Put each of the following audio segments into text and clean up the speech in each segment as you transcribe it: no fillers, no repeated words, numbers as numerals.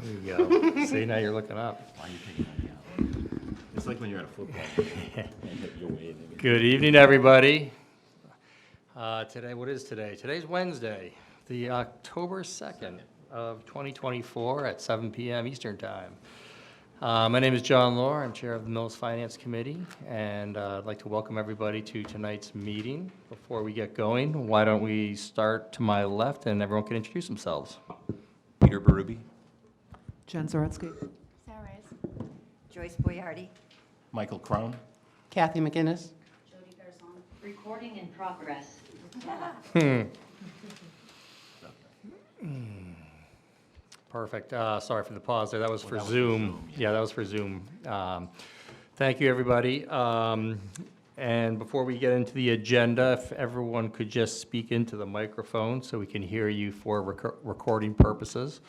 There you go. See, now you're looking up. Why are you picking on me? It's like when you're at a football game and hit your way. Good evening, everybody. Today, what is today? Today's Wednesday, the October 2nd of 2024 at 7 p.m. Eastern Time. My name is John Lohr. I'm Chair of the Millis Finance Committee, and I'd like to welcome everybody to tonight's meeting. Before we get going, why don't we start to my left and everyone can introduce themselves. Peter Berube. Jen Zorotsky. Sarah Reyes. Joyce Boyardi. Michael Crone. Kathy McGinnis. Jody Garzon. Recording in progress. Perfect. Sorry for the pause there. That was for that was for Zoom. Zoom, Yeah, that was for Zoom. Thank you, everybody. And before we get into the agenda, if everyone could just speak into the microphone so we can hear you for recording purposes.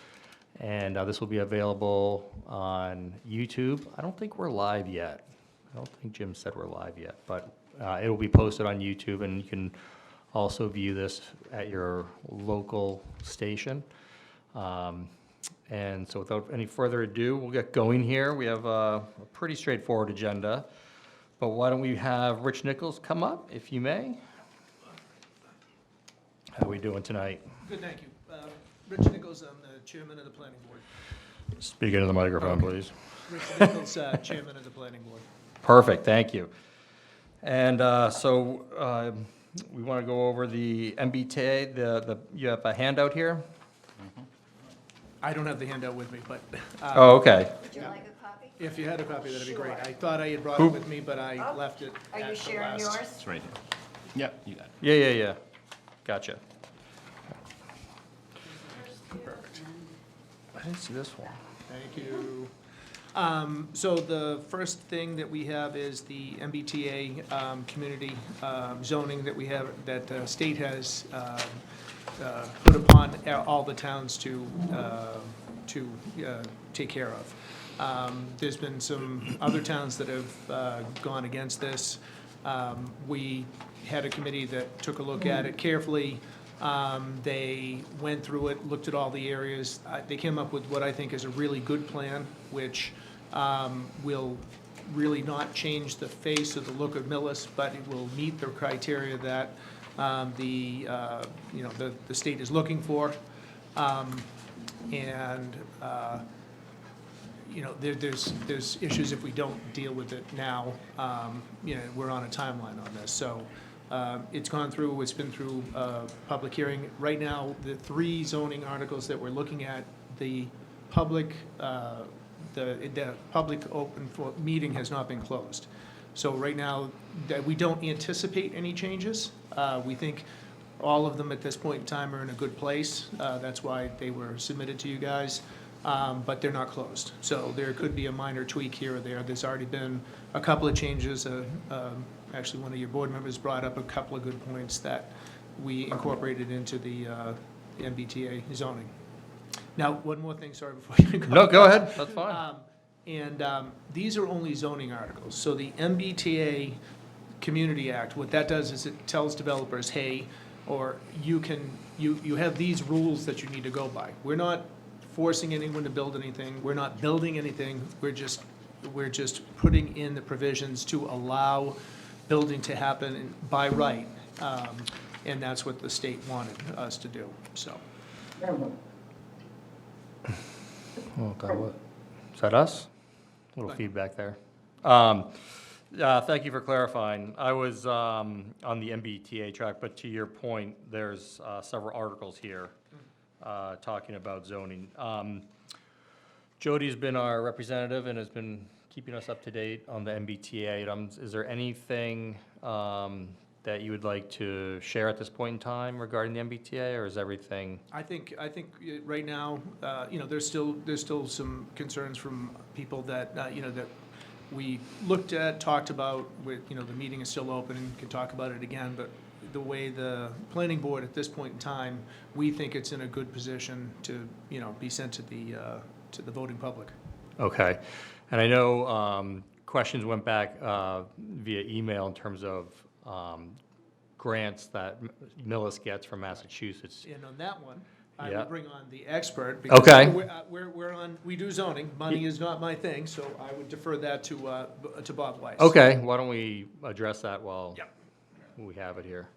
And this will be available on YouTube. I don't think we're live yet. I don't think Jim said we're live yet, but it will be posted on YouTube, and you can also view this at your local station. And so without any further ado, we'll get going here. We have a pretty straightforward agenda, but why don't we have Rich Nichols come up, if you may? How are we doing tonight? Good, thank you. Rich Nichols, I'm the chairman of the planning board. Speak into the microphone, please. Rich Nichols, chairman of the planning board. Perfect, thank you. And so we want to go over the MBTA, you have a handout here? I don't have the handout with me, but Oh, okay. Would you like a copy? if you had a copy, that'd be great. Sure. I thought I had brought Who- it with me, but I left it Are you at the sharing last. yours? It's right here. Yep, you got it. Yeah. Gotcha. I didn't see this one. Thank you. So the first thing that we have is the MBTA community zoning that we have, that the state has put upon all the towns to take care of. There's been some other towns that have gone against this. We had a committee that took a look at it carefully. They went through it, looked at all the areas. They came up with what I think is a really good plan, which will really not change the face or the look of Millis, but it will meet the criteria that the state is looking for. There's issues if we don't deal with it now. We're on a timeline on this, so. It's been through public hearing. Right now, the three zoning articles that we're looking at, the public open meeting has not been closed. So right now, we don't anticipate any changes. We think all of them at this point in time are in a good place. That's why they were submitted to you guys, but they're not closed. So there could be a minor tweak here or there. There's already been a couple of changes. Actually, one of your board members brought up a couple of good points that we incorporated into the MBTA zoning. Now, one more thing, sorry, before you go. No, go ahead, that's fine. These are only zoning articles. So the MBTA Community Act, what that does is it tells developers, hey, or you have these rules that you need to go by. We're not forcing anyone to build anything. We're not building anything. We're just putting in the provisions to allow building to happen by right, and that's what the state wanted us to do, so. Oh, God, what? Is that us? A little Fine. feedback there. Thank you for clarifying. I was on the MBTA track, but to your point, there's several articles here talking about zoning. Jody's been our representative and has been keeping us up to date on the MBTA items. Is there anything that you would like to share at this point in time regarding the MBTA, or is everything? I think right now, there's still some concerns from people that, that we looked at, talked about, the meeting is still open and can talk about it again, but the way the planning board at this point in time, we think it's in a good position to, be sent to the voting public. Okay. And I know questions went back via email in terms of grants that Millis gets from Massachusetts. And on that one, I Yeah. would bring on the expert. Okay. Because we do zoning. Money is not my thing, so I would defer that to Bob Weiss. Okay, why don't we address that while Yep. we have it here?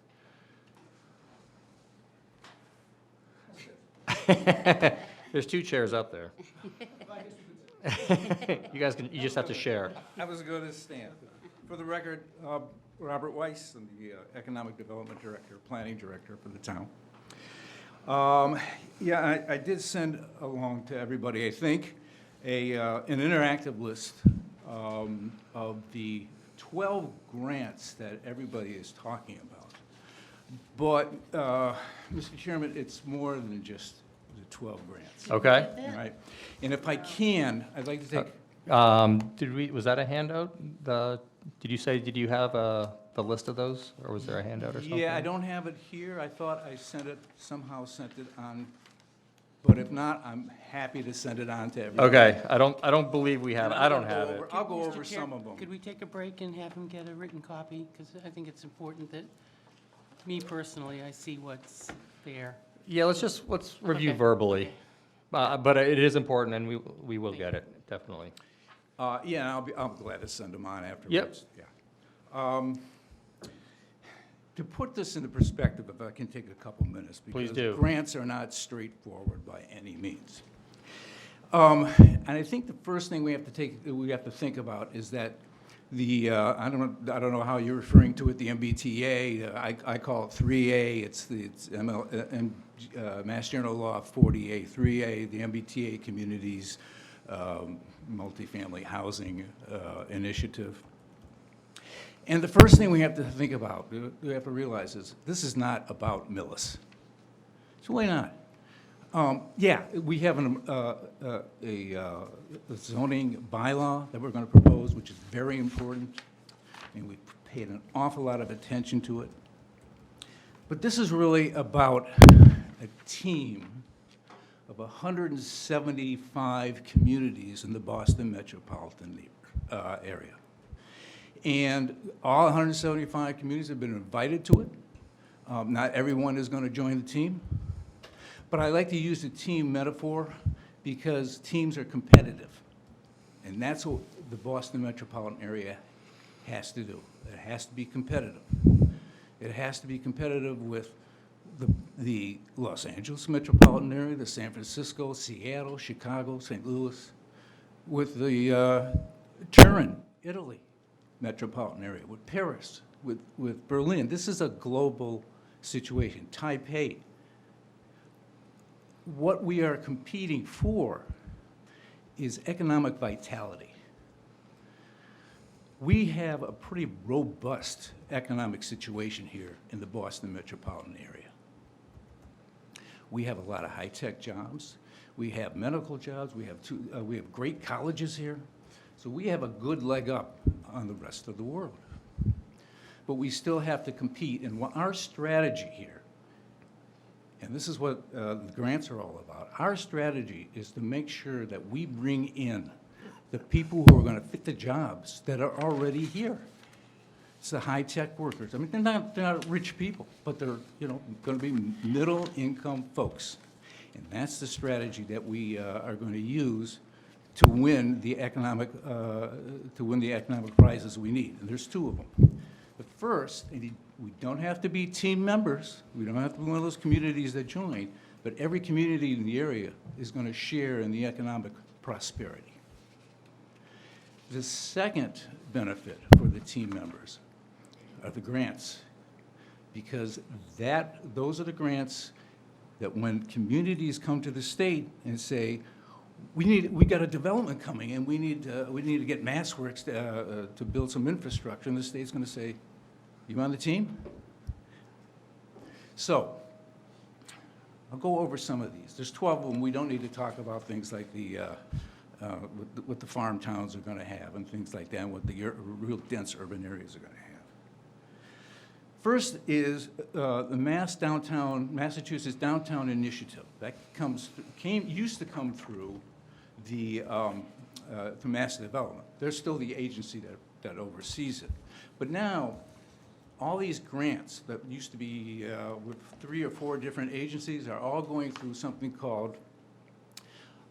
There's 2 chairs up there. You just have to share. I was going to stand. For the record, Robert Weiss, I'm the Economic Development Director, Planning Director for the town. Yeah, I did send along to everybody, I think, an interactive list of the 12 grants that everybody is talking about. But, Mr. Chairman, it's more than just the 12 grants. Okay. All right? And if I can, I'd like to take Was that a handout? Did you have the list of those, or was there a handout or something? Yeah, I don't have it here. I thought I somehow sent it on, but if not, I'm happy to send it on to everybody. Okay, I don't believe we have, I don't have it. I'll go Mr. over Chair, some of them. Could we take a break and have him get a written copy? Because I think it's important that, me personally, I see what's there. Yeah, let's review Okay. verbally. But it is important, and we will get it, definitely. Yeah, I'll be glad to send them on afterwards. Yeah. To put this into perspective, if I can take a couple minutes. Please do. Because grants are not straightforward by any means. And I think the first thing we have to think about is that I don't know how you're referring to it, the MBTA, I call it 3A, it's Mass General Law 40A, 3A, the MBTA Communities Multifamily Housing Initiative. And the first thing we have to think about, we have to realize is, this is not about Millis. So why not? Yeah, we have a zoning bylaw that we're going to propose, which is very important, and we paid an awful lot of attention to it. But this is really about a team of 175 communities in the Boston metropolitan area. And all 175 communities have been invited to it. Not everyone is going to join the team. But I like to use the team metaphor because teams are competitive. And that's what the Boston metropolitan area has to do. It has to be competitive. It has to be competitive with the Los Angeles metropolitan area, the San Francisco, Seattle, Chicago, St. Louis, with the Turin, Italy metropolitan area, with Paris, with Berlin. This is a global situation. Taipei. What we are competing for is economic vitality. We have a pretty robust economic situation here in the Boston metropolitan area. We have a lot of high-tech jobs. We have medical jobs. We have great colleges here. So we have a good leg up on the rest of the world. But we still have to compete. And our strategy here, and this is what the grants are all about, our strategy is to make sure that we bring in the people who are going to fit the jobs that are already here. It's the high-tech workers. I mean, they're not rich people, but they're, going to be middle-income folks. And that's the strategy that we are going to use to win the economic prizes we need. And there's 2 of them. The first, and we don't have to be team members. We don't have to be one of those communities that join, but every community in the area is going to share in the economic prosperity. The second benefit for the team members are the grants, because those are the grants that when communities come to the state and say, we got a development coming and we need to get MassWorks to build some infrastructure, and the state's going to say, you on the team? So I'll go over some of these. There's 12 of them. We don't need to talk about things like what the farm towns are going to have and things like that, and what the real dense urban areas are going to have. First is the Massachusetts Downtown Initiative. That used to come through through Mass Development. They're still the agency that oversees it. But now, all these grants that used to be with 3 or 4 different agencies are all going through something called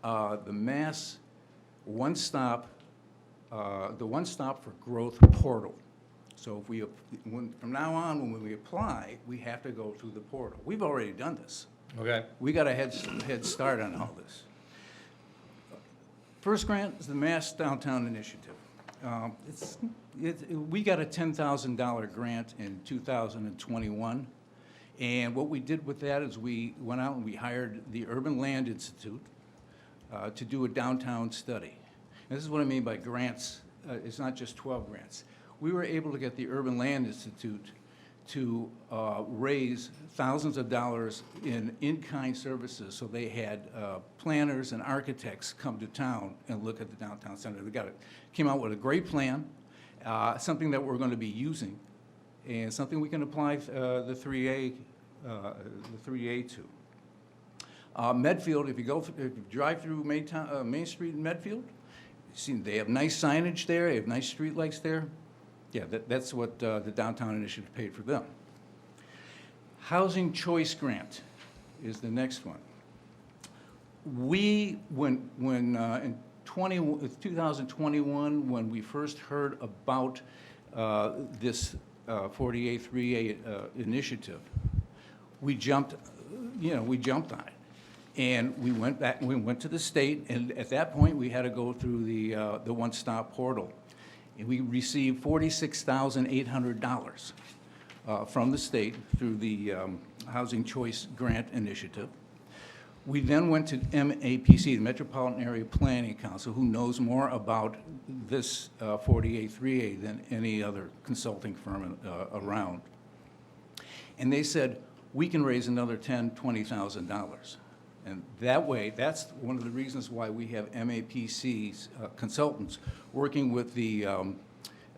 the Mass One Stop, the One Stop for Growth portal. So if we, from now on, when we apply, we have to go through the portal. We've already done this. Okay. We got a head start on all this. First grant is the Mass Downtown Initiative. We got a $10,000 grant in 2021, and what we did with that is we went out and we hired the Urban Land Institute to do a downtown study. And this is what I mean by grants. It's not just 12 grants. We were able to get the Urban Land Institute to raise thousands of dollars in-kind services. So they had planners and architects come to town and look at the downtown center. They came out with a great plan, something that we're going to be using, and something we can apply the 3A to. Medfield, if you drive through Main Street in Medfield, see they have nice signage there. They have nice street lights there. Yeah, that's what the Downtown Initiative paid for them. Housing Choice Grant is the next one. When in 2021, when we first heard about this 48-3A initiative, we jumped on it. And we went back, we went to the state, and at that point, we had to go through the one-stop portal. And we received $46,800 from the state through the Housing Choice Grant Initiative. We then went to MAPC, the Metropolitan Area Planning Council, who knows more about this 48-3A than any other consulting firm around. And they said, we can raise another $10,000, $20,000. And that way, that's one of the reasons why we have MAPC's consultants working with the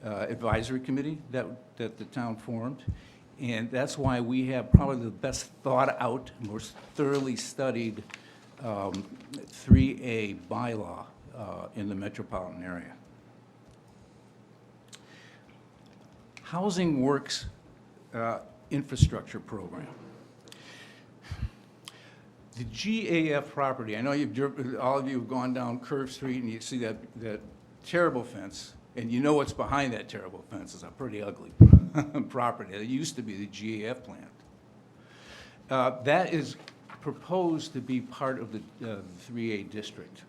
advisory committee that the town formed. And that's why we have probably the best thought out, most thoroughly studied 3A bylaw in the metropolitan area. Housing Works infrastructure program. The GAF property, I know all of you have gone down Curve Street and you see that terrible fence, and you know what's behind that terrible fence. It's a pretty ugly property. It used to be the GAF plant. That is proposed to be part of the 3A district.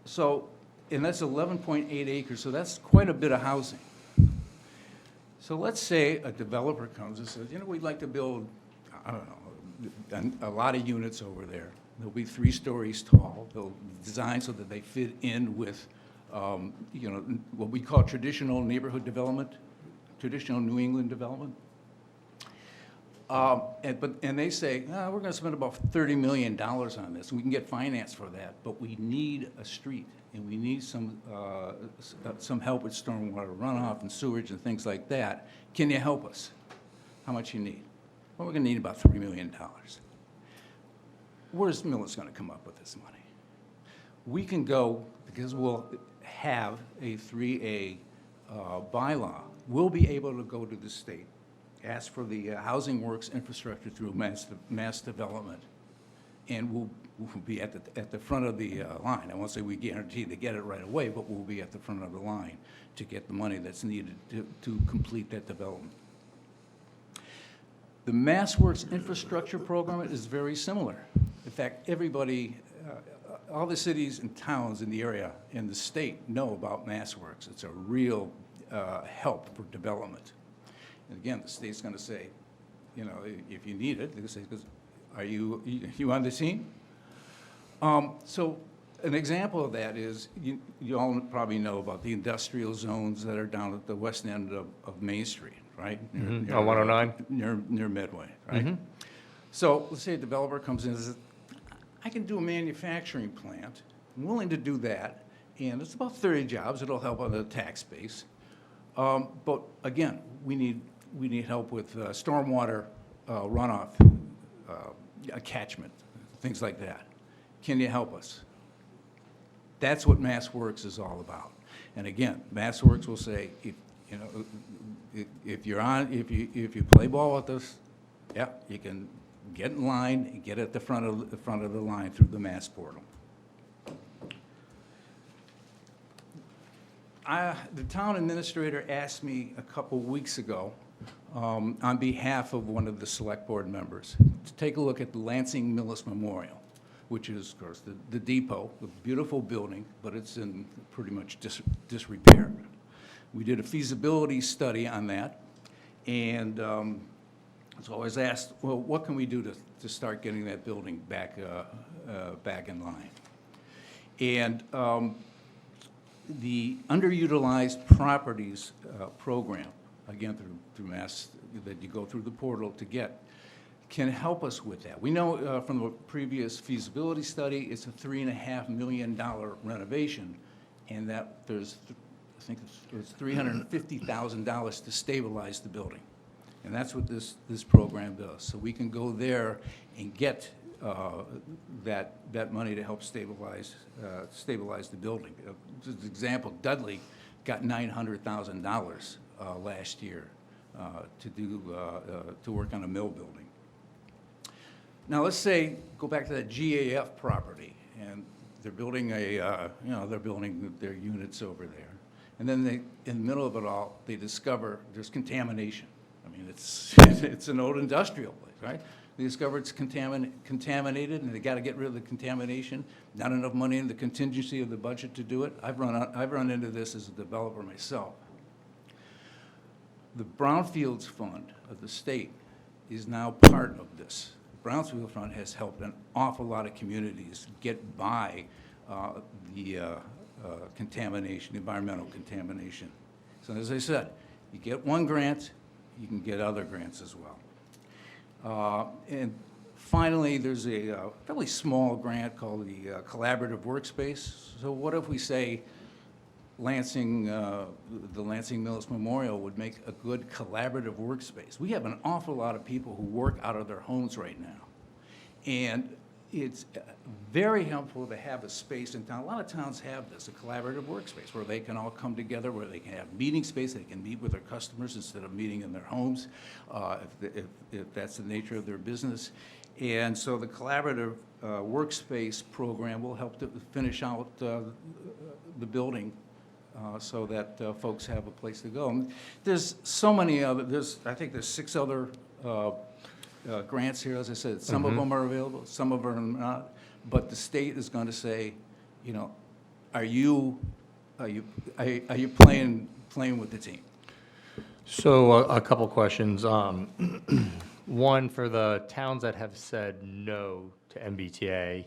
So, and that's 11.8 acres, so that's quite a bit of housing. So let's say a developer comes and says, we'd like to build, I don't know, a lot of units over there. They'll be 3 stories tall. They'll be designed so that they fit in with, what we call traditional neighborhood development, traditional New England development. And they say, we're going to spend about $30 million on this. We can get finance for that, but we need a street, and we need some help with stormwater runoff and sewage and things like that. Can you help us? How much you need? Well, we're going to need about $3 million. Where's Millis going to come up with this money? We can go, because we'll have a 3A bylaw, we'll be able to go to the state, ask for the Housing Works infrastructure through mass development, and we'll be at the front of the line. I won't say we guarantee to get it right away, but we'll be at the front of the line to get the money that's needed to complete that development. The MassWorks infrastructure program is very similar. In fact, everybody, all the cities and towns in the area in the state know about MassWorks. It's a real help for development. And again, the state's going to say, if you need it, they're going to say, are you on the team? So an example of that is, you all probably know about the industrial zones that are down at the west end of Main Street, right? Mm-hmm. On 109? Near Medway, right? Mm-hmm. So let's say a developer comes in and says, I can do a manufacturing plant. I'm willing to do that, and it's about 30 jobs. It'll help on the tax base. But again, we need help with stormwater runoff, catchment, things like that. Can you help us? That's what MassWorks is all about. And again, MassWorks will say, You know, if you play ball with us, yeah, you can get in line and get at the front of the line through the Mass Portal. The town administrator asked me a couple weeks ago, on behalf of one of the select board members, to take a look at the Lansing Millis Memorial, which is, of course, the depot, a beautiful building, but it's in pretty much disrepair. We did a feasibility study on that, and so I was asked, well, what can we do to start getting that building back in line? And the underutilized properties program, again, through Mass, that you go through the portal to get, can help us with that. We know from the previous feasibility study, it's a $3.5 million renovation, and that there's, I think it's $350,000 to stabilize the building. And that's what this program does. So we can go there and get that money to help stabilize the building. Just an example, Dudley got $900,000 last year to work on a mill building. Now let's say, go back to that GAF property, and they're building they're building their units over there. And then in the middle of it all, they discover there's contamination. I mean, it's an old industrial place, right? They discover it's contaminated, and they got to get rid of the contamination. Not enough money in the contingency of the budget to do it. I've run into this as a developer myself. The Brownfields Fund of the state is now part of this. The Brownfield Fund has helped an awful lot of communities get by the contamination, environmental contamination. So as I said, you get one grant, you can get other grants as well. And finally, there's a fairly small grant called the Collaborative Workspace. So what if we say Lansing, the Lansing Millis Memorial would make a good collaborative workspace? We have an awful lot of people who work out of their homes right now. And it's very helpful to have a space in town. A lot of towns have this, a collaborative workspace, where they can all come together, where they can have meeting space, they can meet with their customers instead of meeting in their homes, if that's the nature of their business. And so the collaborative workspace program will help to finish out the building so that folks have a place to go. And there's so many other, I think there's 6 other grants here. As I said, some of them are available, some of them are not. But the state is going to say, you know, are you playing with the team? So a couple questions. One, for the towns that have said no to MBTA,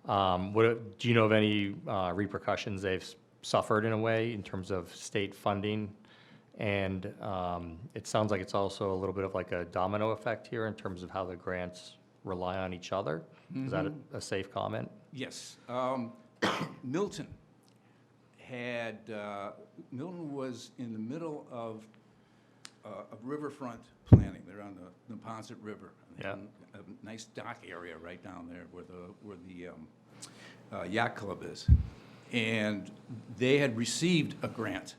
do you know of any repercussions they've suffered in a way in terms of state funding? And it sounds like it's also a little bit of like a domino effect here in terms of how the grants rely on each other. Is that a safe comment? Yes. Milton was in the middle of riverfront planning. They're on the Neponset River. Yeah. A nice dock area right down there where the yacht club is. And they had received a grant.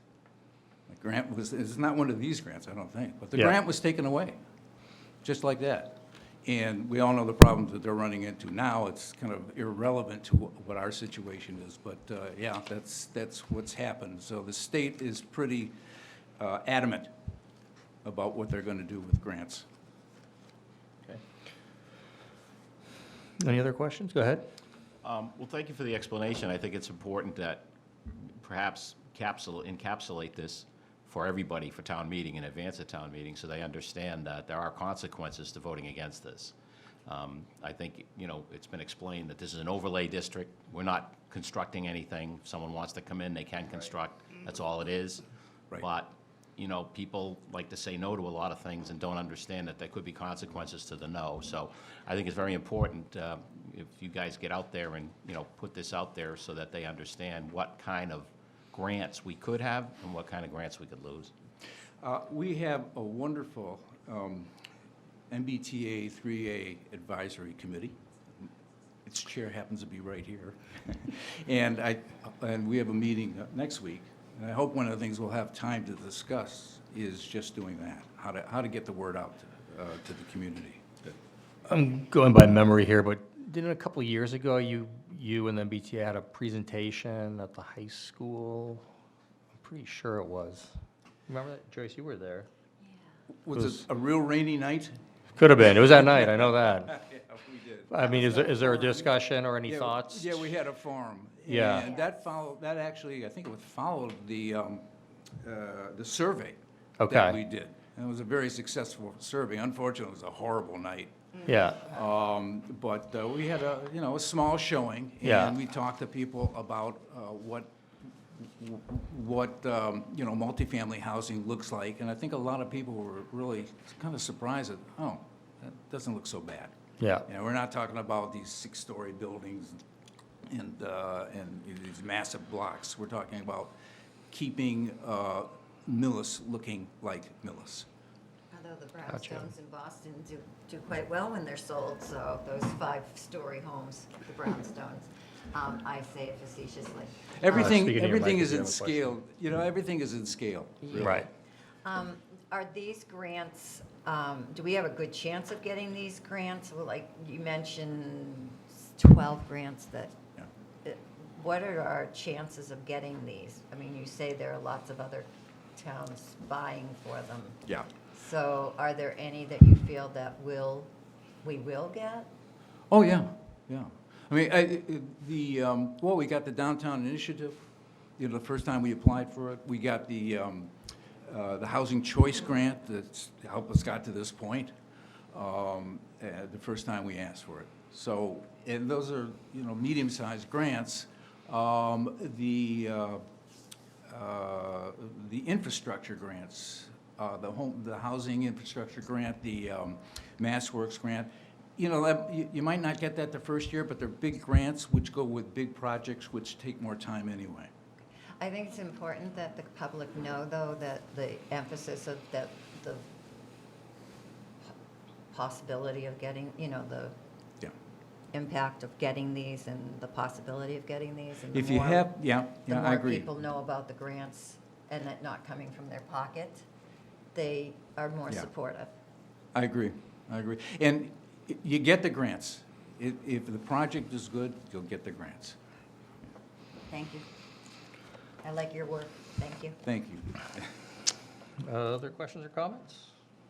The grant it's not one of these grants, I don't think, but the grant was taken away, just like that. And we all know the problems that they're running into now. It's kind of irrelevant to what our situation is, but yeah, that's what's happened. So the state is pretty adamant about what they're going to do with grants. Okay. Any other questions? Go ahead. Well, thank you for the explanation. I think it's important that perhaps encapsulate this for everybody for town meeting in advance of town meeting, so they understand that there are consequences to voting against this. I think, you know, it's been explained that this is an overlay district. We're not constructing anything. If someone wants to come in, they can construct. That's all it is. Right. But, you know, people like to say no to a lot of things and don't understand that there could be consequences to the no. So I think it's very important if you guys get out there and, you know, put this out there so that they understand what kind of grants we could have and what kind of grants we could lose. We have a wonderful MBTA 3A advisory committee. Its chair happens to be right here. And we have a meeting next week And I hope one of the things we'll have time to discuss is just doing that, how to get the word out to the community. I'm going by memory here, but didn't a couple of years ago, you and the MBTA had a presentation at the high school? I'm pretty sure it was. Remember that? Joyce, you were there. Was it a real rainy night? Could have been. It was at night, I know that. Yeah, we did. I mean, is there a discussion or any Yeah, thoughts? Yeah, we had a forum. Yeah. And that actually, I think it followed the survey that Okay. we did. And it was a very successful survey. Unfortunately, it was a horrible night. Yeah, But we had a small showing. Yeah. And we talked to people about what multifamily housing looks like. And I think a lot of people were really kind of surprised that, oh, that doesn't look so bad. yeah, You know, we're not talking about these 6-story buildings and these massive blocks. We're talking about keeping Millis looking like Millis. Although the Gotcha. brownstones in Boston do quite well when they're sold, so those 5-story homes, the brownstones, I say it facetiously. Everything, speaking to your everything mic, is if you in have a scale. You know, everything is in scale. really. right. Are these grants, do we have a good chance of getting these grants? Well, like you mentioned 12 grants that, Yeah. what are our chances of getting these? I mean, you say there are lots of other towns buying for them. Yeah. So are there any that you feel that we will get? Oh, yeah, yeah. I mean, we got the downtown initiative. You know, the first time we applied for it, we got the housing choice grant that's helped us got to this point. The first time we asked for it. So, and those are, medium-sized grants. The infrastructure grants, the housing infrastructure grant, the MassWorks grant, you might not get that the first year, but they're big grants which go with big projects which take more time anyway. I think it's important that the public know, though, that the emphasis of the possibility of getting, the Yeah. impact of getting these and the possibility of getting these. And If you have, yeah, the I more agree. people know about the grants and it not coming from their pocket, they are more Yeah. supportive. I agree. And you get the grants. If the project is good, you'll get the grants. Thank you. I like your work. Thank you. Thank you. Other questions or comments?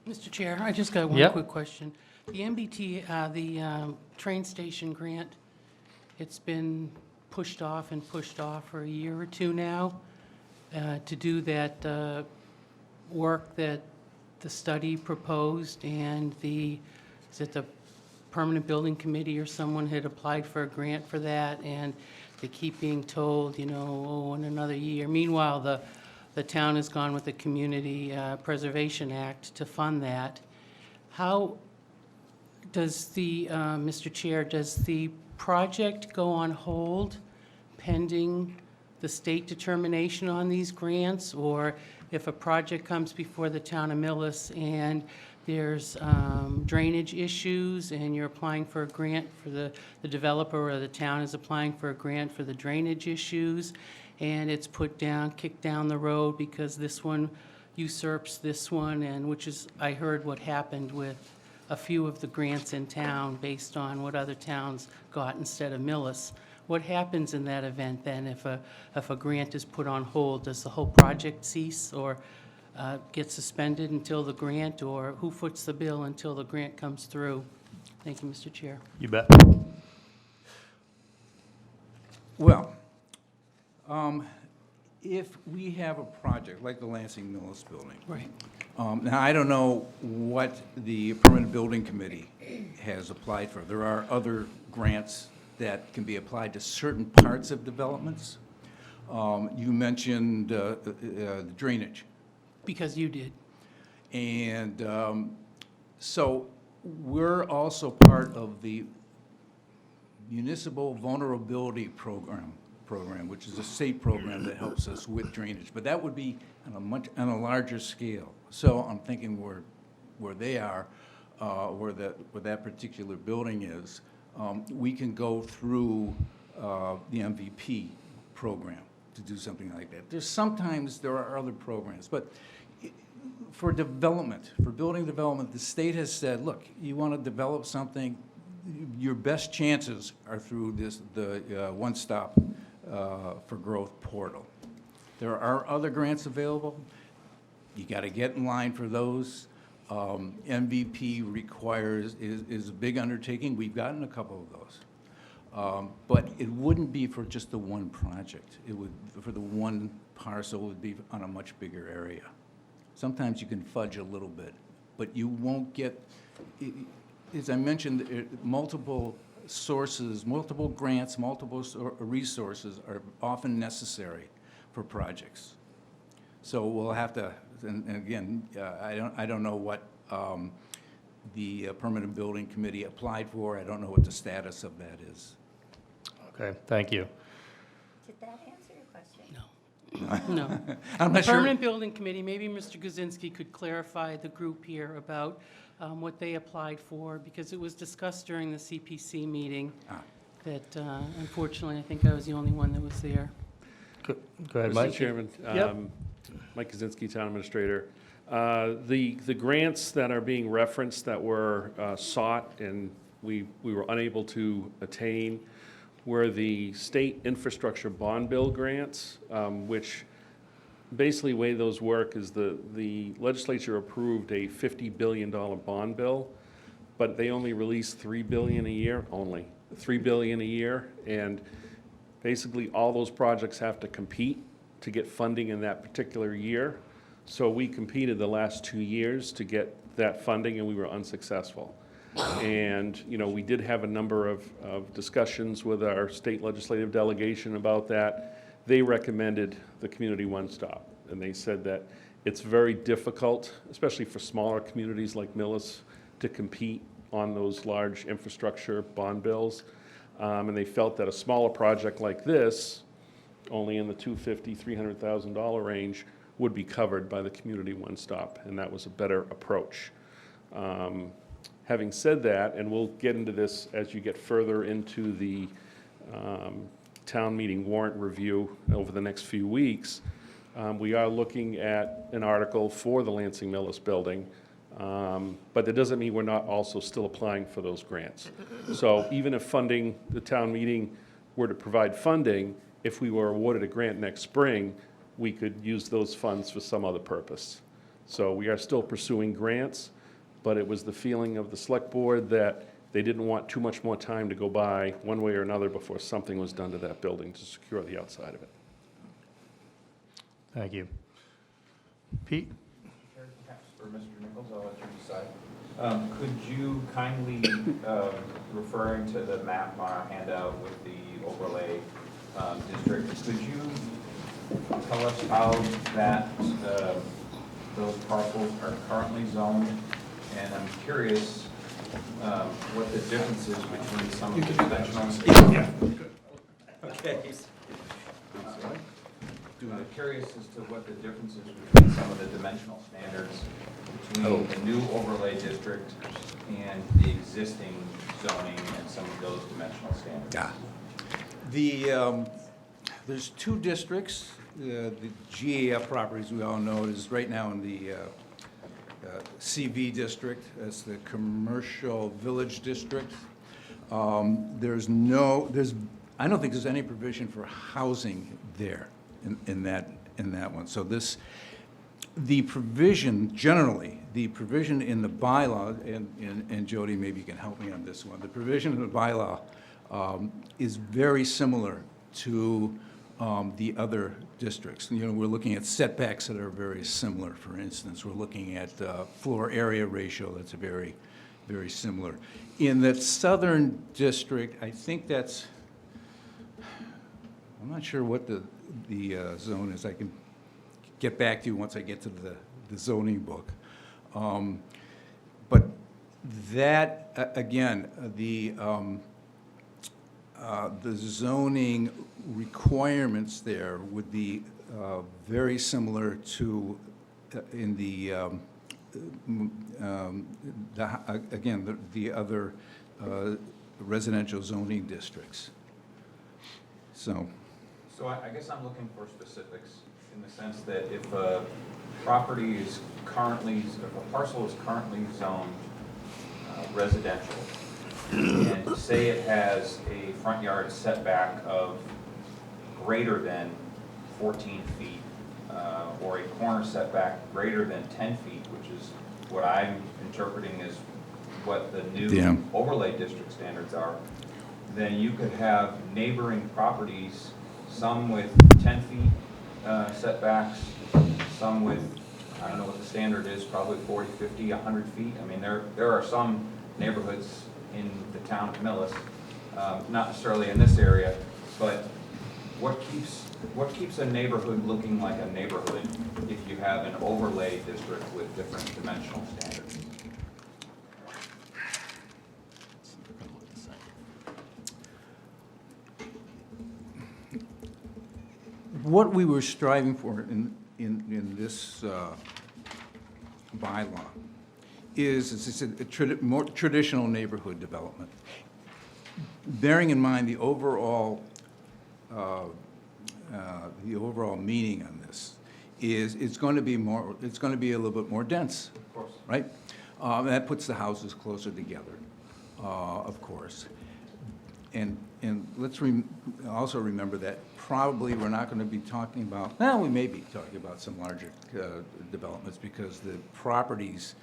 Mr. Chair, I just got one Yep. quick question. The MBT, the train station grant, it's been pushed off for a year or two now to do that work that the study proposed, and is it the Permanent Building Committee or someone had applied for a grant for that, and they keep being told, in another year. Meanwhile, the town has gone with the Community Preservation Act to fund that. How does Mr. Chair, does the project go on hold pending the state determination on these grants? Or if a project comes before the town of Millis and there's drainage issues and you're applying for a grant for the developer, or the town is applying for a grant for the drainage issues, and it's kicked down the road because this one usurps this one, and which is, I heard what happened with a few of the grants in town based on what other towns got instead of Millis. What happens in that event then if a grant is put on hold? Does the whole project cease or get suspended until the grant, or who foots the bill until the grant comes through? Thank you, Mr. Chair. You bet. Well, if we have a project like the Lansing Millis building, Right. now, I don't know what the Permanent Building Committee has applied for. There are other grants that can be applied to certain parts of developments. You mentioned the drainage. Because you did. And so we're also part of the Municipal Vulnerability Program, which is a state program that helps us with drainage. But that would be on a larger scale. So I'm thinking where they are, where that particular building is, we can go through the MVP program. to do something like that. Sometimes there are other programs, but for development, for building development, the state has said, look, you want to develop something, your best chances are through the One Stop for Growth portal. There are other grants available. You got to get in line for those. MVP is a big undertaking. We've gotten a couple of those. But it wouldn't be for just the one project. It would, for the one parcel, it would be on a much bigger area. Sometimes you can fudge a little bit, but you won't get, as I mentioned, multiple sources, multiple grants, multiple resources are often necessary for projects. So we'll have to, and again, I don't know what the Permanent Building Committee applied for. I don't know what the status of that is. Okay, thank you. Did that answer your question? No. I'm The not sure. Permanent Building Committee, maybe Mr. Guzinski could clarify the group here about what they applied for, because it was discussed during the CPC meeting that unfortunately, I think I was the only one that was there. Go ahead, Mike. Mr. Chairman, Yep. Mike Kozinski, Town Administrator. The grants that are being referenced that were sought and we were unable to attain were the state infrastructure bond bill grants, which basically the way those work is the legislature approved a $50 billion bond bill, but they only release $3 billion a year, only $3 billion a year, and basically all those projects have to compete to get funding in that particular year. So we competed the last 2 years to get that funding, and we were unsuccessful. And, you know, we did have a number of discussions with our state legislative delegation about that. They recommended the Community One Stop, and they said that it's very difficult, especially for smaller communities like Millis, to compete on those large infrastructure bond bills. And they felt that a smaller project like this, only in the $250,000, $300,000 range, would be covered by the Community One Stop, and that was a better approach. Having said that, and we'll get into this as you get further into the town meeting warrant review over the next few weeks, we are looking at an article for the Lansing Millis building, but that doesn't mean we're not also still applying for those grants. So even if funding, the town meeting were to provide funding, if we were awarded a grant next spring, we could use those funds for some other purpose. So we are still pursuing grants, but it was the feeling of the select board that they didn't want too much more time to go by one way or another before something was done to that building to secure the outside of it. Thank you. Pete? Perhaps for Mr. Nichols, I'll let you decide. Could you kindly, referring to the map on our handout with the overlay district, could you tell us how that, those parcels are currently zoned? And I'm curious what the difference is between some of the conventional. Okay. I'm curious as to what the difference is between some of the dimensional standards between the new overlay district and the existing zoning and some of those dimensional standards. There's two districts. The GAF properties, we all know, is right now in the CV district. That's the Commercial Village District. I don't think there's any provision for housing there in that one. So the provision, generally, the provision in the bylaw, and Jody, maybe you can help me on this one. The provision in the bylaw is very similar to the other districts. You know, we're looking at setbacks that are very similar. For instance, we're looking at floor area ratio that's very, very similar. In the southern district, I think that's, I'm not sure what the zone is. I can get back to you once I get to the zoning book. But that, again, the zoning requirements there would be very similar to in the other residential zoning districts. So So I guess I'm looking for specifics in the sense that if a property is currently, if a parcel is currently zoned residential, and say it has a front yard setback of greater than 14 feet, or a corner setback greater than 10 feet, which is what I'm interpreting as what the Yeah. new overlay district standards are, then you could have neighboring properties, some with 10 feet setbacks, some with, I don't know what the standard is, probably 40, 50, 100 feet. I mean, there are some neighborhoods in the town of Millis, not necessarily in this area, but what keeps a neighborhood looking like a neighborhood if you have an overlay district with different dimensional standards? What we were striving for in this bylaw is a more traditional neighborhood development. Bearing in mind the overall meaning on this is it's going to be a little bit more dense. Of course. Right? That puts the houses closer together, of course. And let's also remember that probably we're not going to be talking about, well, we may be talking about some larger developments because the properties,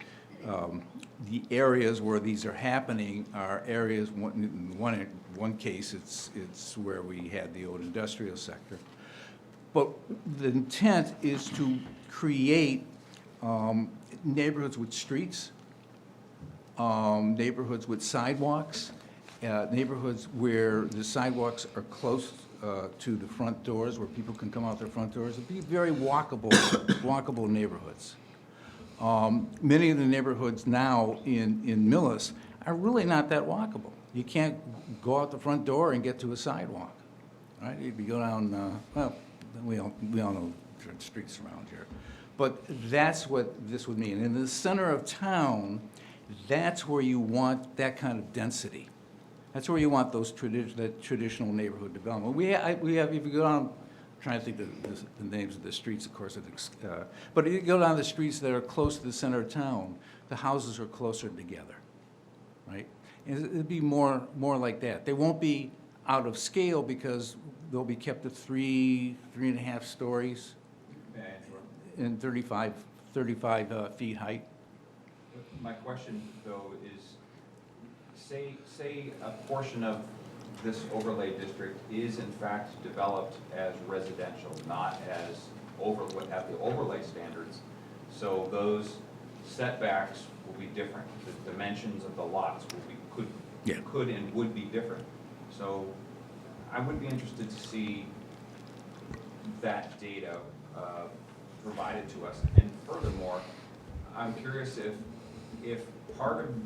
the areas where these are happening are areas, in one case, it's where we had the old industrial sector. But the intent is to create neighborhoods with streets, neighborhoods with sidewalks, neighborhoods where the sidewalks are close to the front doors, where people can come out their front doors. It'd be very walkable neighborhoods. Many of the neighborhoods now in Millis are really not that walkable. You can't go out the front door and get to a sidewalk, right? If you go down, well, we all know the streets around here. But that's what this would mean. In the center of town, that's where you want that kind of density. That's where you want those that traditional neighborhood development. We have, if you go down, I'm trying to think of the names of the streets, of course, but if you go down the streets that are close to the center of town, the houses are closer together, right? And it'd be more like that. They won't be out of scale because they'll be kept at 3.5 stories May I interrupt? and 35 feet height. My question, though, is, say a portion of this overlay district is in fact developed as residential, not as at the overlay standards. So those setbacks will be different. The dimensions of the lots could and would be different. So I would be interested to see that data provided to us. And furthermore, I'm curious if part of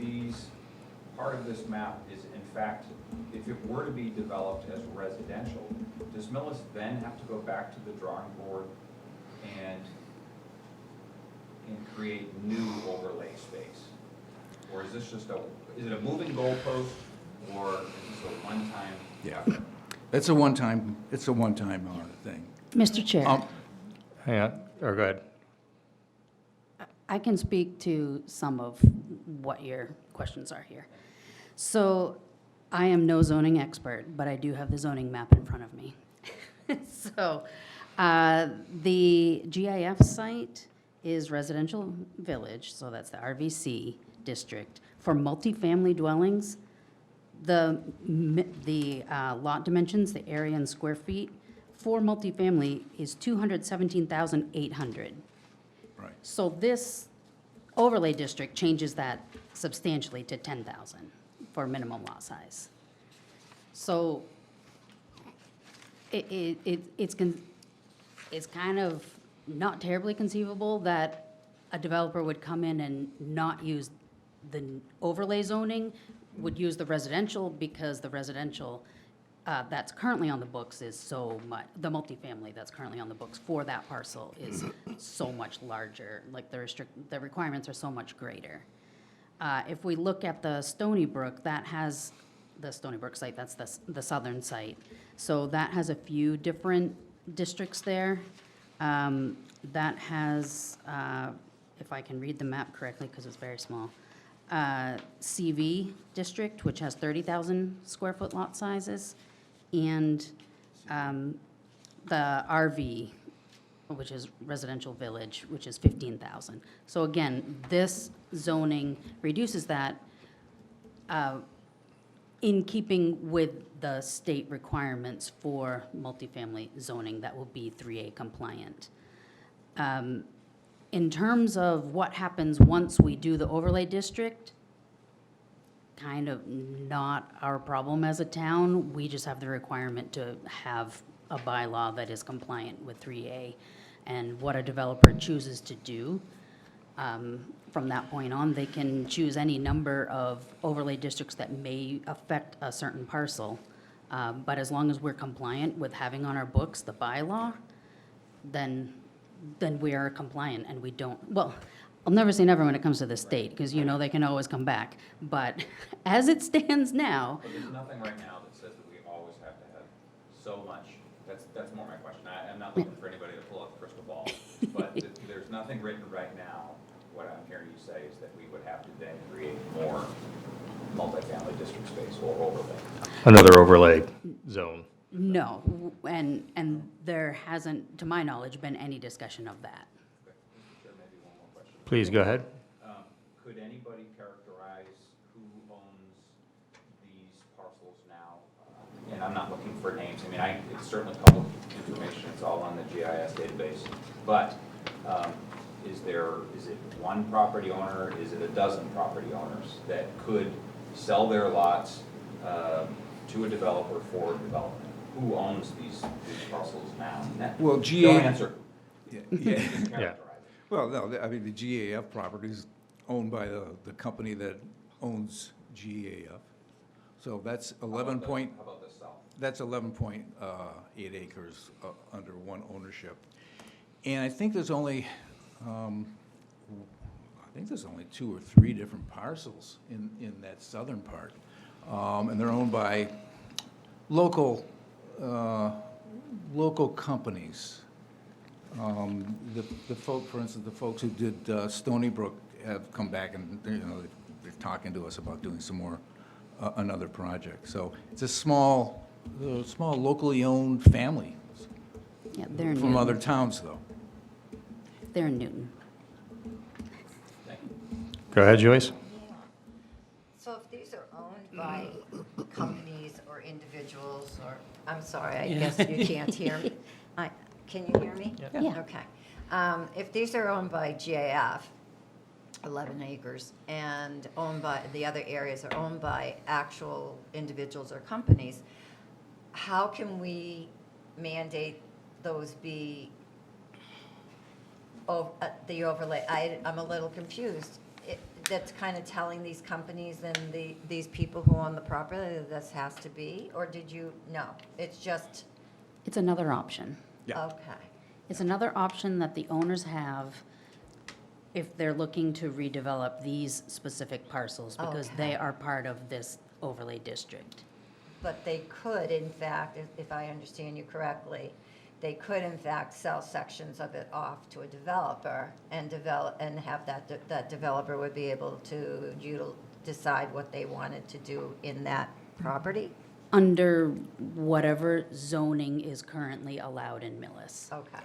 this map is in fact, if it were to be developed as residential, does Millis then have to go back to the drawing board and create new overlay space? Or is this just is it a moving goalpost, or is this a one-time? Yeah, it's a one-time thing. Mr. Chair, Hang on, or go ahead. I can speak to some of what your questions are here. So I am no zoning expert, but I do have the zoning map in front of me. So the GIF site is residential village, so that's the RVC district. For multifamily dwellings, the lot dimensions, the area in square feet, for multifamily is 217,800. Right. So this overlay district changes that substantially to 10,000 for minimum lot size. So it's kind of not terribly conceivable that a developer would come in and not use the overlay zoning, would use the residential, because the residential that's currently on the books is so much, the multifamily that's currently on the books for that parcel is so much larger, like the requirements are so much greater. If we look at the Stony Brook, that has the Stony Brook site, that's the southern site. So that has a few different districts there. That has, if I can read the map correctly, because it's very small, CV district, which has 30,000 square foot lot sizes, and the RV, which is residential village, which is 15,000. So again, this zoning reduces that in keeping with the state requirements for multifamily zoning that will be 3A compliant. In terms of what happens once we do the overlay district, kind of not our problem as a town. We just have the requirement to have a bylaw that is compliant with 3A. And what a developer chooses to do, from that point on, they can choose any number of overlay districts that may affect a certain parcel. But as long as we're compliant with having on our books the bylaw, then we are compliant and we don't, well, I'll never say never when it comes to the state, because you know they can always come back. But as it stands now, But there's nothing right now that says that we always have to have so much, that's more my question. I'm not looking for anybody to pull out the crystal ball, but there's nothing written right now. What I'm hearing you say is that we would have to then create more multifamily district space or overlay. Another overlay zone. no. And there hasn't, to my knowledge, been any discussion of that. Mr. Chair, maybe one more question. Please go ahead. Could anybody characterize who owns these parcels now? And I'm not looking for names. I mean, it's certainly public information. It's all on the GIS database. But is it one property owner? Is it a dozen property owners that could sell their lots to a developer for development? Who owns these parcels now? Well, Don't GA answer. Yeah. Just characterize it. Well, no, I mean, the GAF property is owned by the company that owns GAF. So that's 11 point, How about the south? that's 11.8 acres under one ownership. And I think there's only, two or three different parcels in that southern part. And they're owned by local companies. The folk, for instance, the folks who did Stony Brook have come back and, they're talking to us about doing some more, another project. So it's a small locally owned family Yeah, they're in from other Newton. towns, though. They're in Newton. Go ahead, Joyce. So if these are owned by companies or individuals, or, I'm sorry, I Yeah. guess you can't hear me. Can you hear me? Yeah. Okay. If these are owned by GAF, 11 acres, and owned by, the other areas are owned by actual individuals or companies, how can we mandate those be the overlay? I'm a little confused. That's kind of telling these companies and these people who own the property that this has to be? Or did you, no, it's just, It's another option. Yeah. okay. It's another option that the owners have if they're looking to redevelop these specific parcels, because they Okay. are part of this overlay district. But they could, in fact, if I understand you correctly, they could in fact sell sections of it off to a developer and have that developer would be able to decide what they wanted to do in that property? Under whatever zoning is currently allowed in Millis. Okay.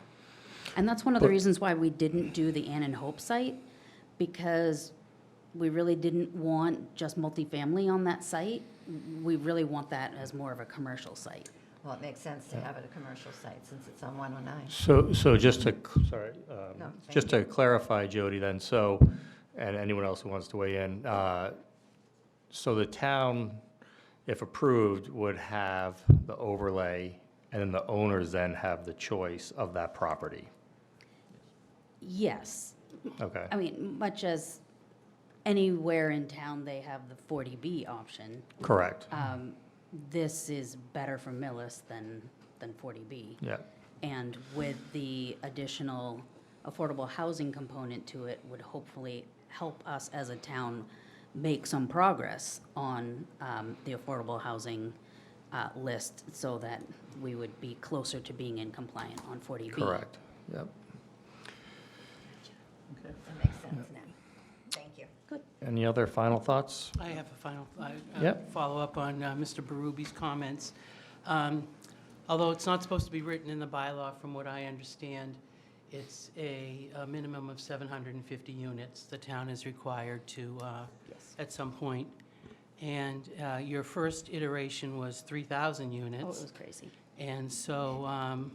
And that's one of the reasons why we didn't do the Ann and Hope site, because we really didn't want just multifamily on that site. We really want that as more of a commercial site. Well, it makes sense to have it a commercial site since it's on 109. So just to, sorry, No, just thank to clarify, Jody, then, so, and anyone else who wants to weigh in, so the town, if approved, would have the overlay, and then the owners then have the choice of that property? Yes. Okay. I mean, much as anywhere in town, they have the 40B option. Correct. This is better for Millis than 40B. Yeah. And with the additional affordable housing component to it, would hopefully help us as a town make some progress on the affordable housing list so that we would be closer to being in compliant on 40B. Correct. Yep. That makes sense now. Thank you. Any other final thoughts? I have a final, Yep. follow-up on Mr. Berube comments. Although it's not supposed to be written in the bylaw, from what I understand, it's a minimum of 750 units the town is required to, Yes. at some point. And your first iteration was 3,000 Oh, it units. was crazy. And so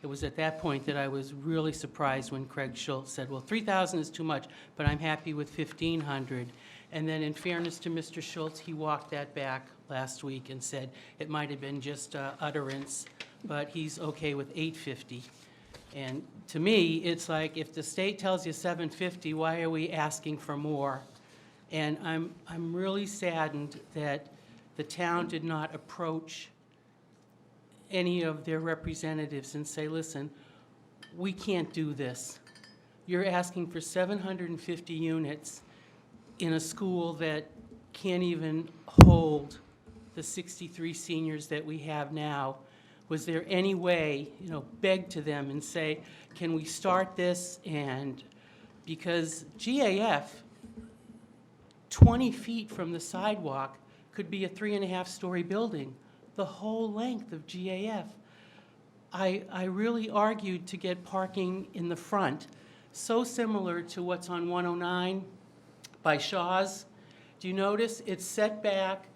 it was at that point that I was really surprised when Craig Schultz said, well, 3,000 is too much, but I'm happy with 1,500. And then in fairness to Mr. Schultz, he walked that back last week and said it might have been just utterance, but he's okay with 850. And to me, it's like, if the state tells you 750, why are we asking for more? And I'm really saddened that the town did not approach any of their representatives and say, listen, we can't do this. You're asking for 750 units in a school that can't even hold the 63 seniors that we have now. Was there any way, beg to them and say, can we start this? And because GAF, 20 feet from the sidewalk, could be a 3.5-story building, the whole length of GAF. I really argued to get parking in the front, so similar to what's on 109 by Shaw's. Do you notice it's set back?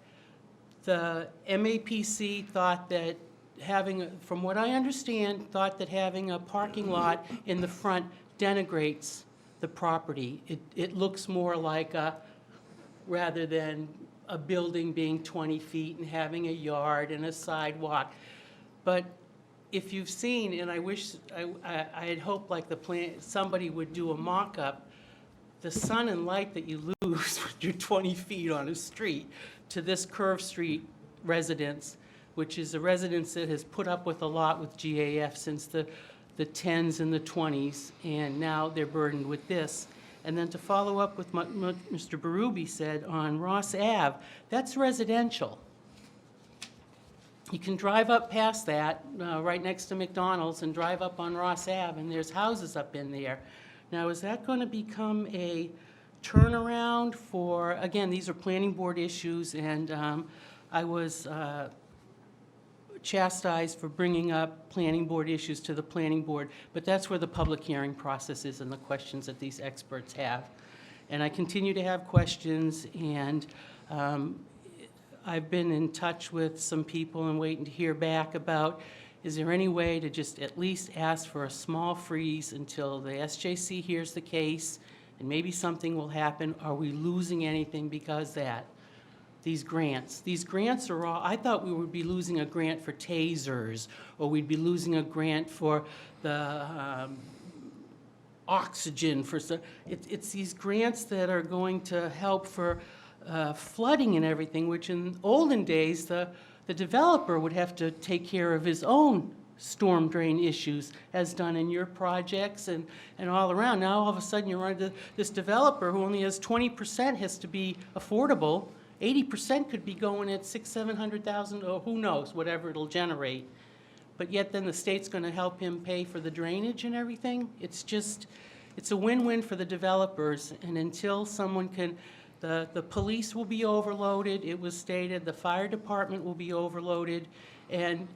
The MAPC thought that from what I understand, thought that having a parking lot in the front denigrates the property. It looks more like rather than a building being 20 feet and having a yard and a sidewalk. But if you've seen, and I wish, I had hoped like somebody would do a mock-up, the sun and light that you lose when you're 20 feet on a street to this Curve Street residence, which is a residence that has put up with a lot with GAF since the 10s and the 20s, and now they're burdened with this. And then to follow up with what Mr. Berube said on Ross Ave, that's residential. You can drive up past that, right next to McDonald's, and drive up on Ross Ave, and there's houses up in there. Now, is that going to become a turnaround for, again, these are planning board issues, and I was chastised for bringing up planning board issues to the planning board, but that's where the public hearing process is and the questions that these experts have. And I continue to have questions, and I've been in touch with some people and waiting to hear back about, is there any way to just at least ask for a small freeze until the SJC hears the case and maybe something will happen? Are we losing anything because that? These grants are all, I thought we would be losing a grant for tasers, or we'd be losing a grant for the oxygen for, it's these grants that are going to help for flooding and everything, which in olden days, the developer would have to take care of his own storm drain issues, as done in your projects and all around. Now, all of a sudden, you run into this developer who only has 20% has to be affordable. 80% could be going at $600,000-700,000, or who knows, whatever it'll generate. But yet then the state's going to help him pay for the drainage and everything. It's just, it's a win-win for the developers. And until someone can, the police will be overloaded, it was stated, the fire department will be overloaded, and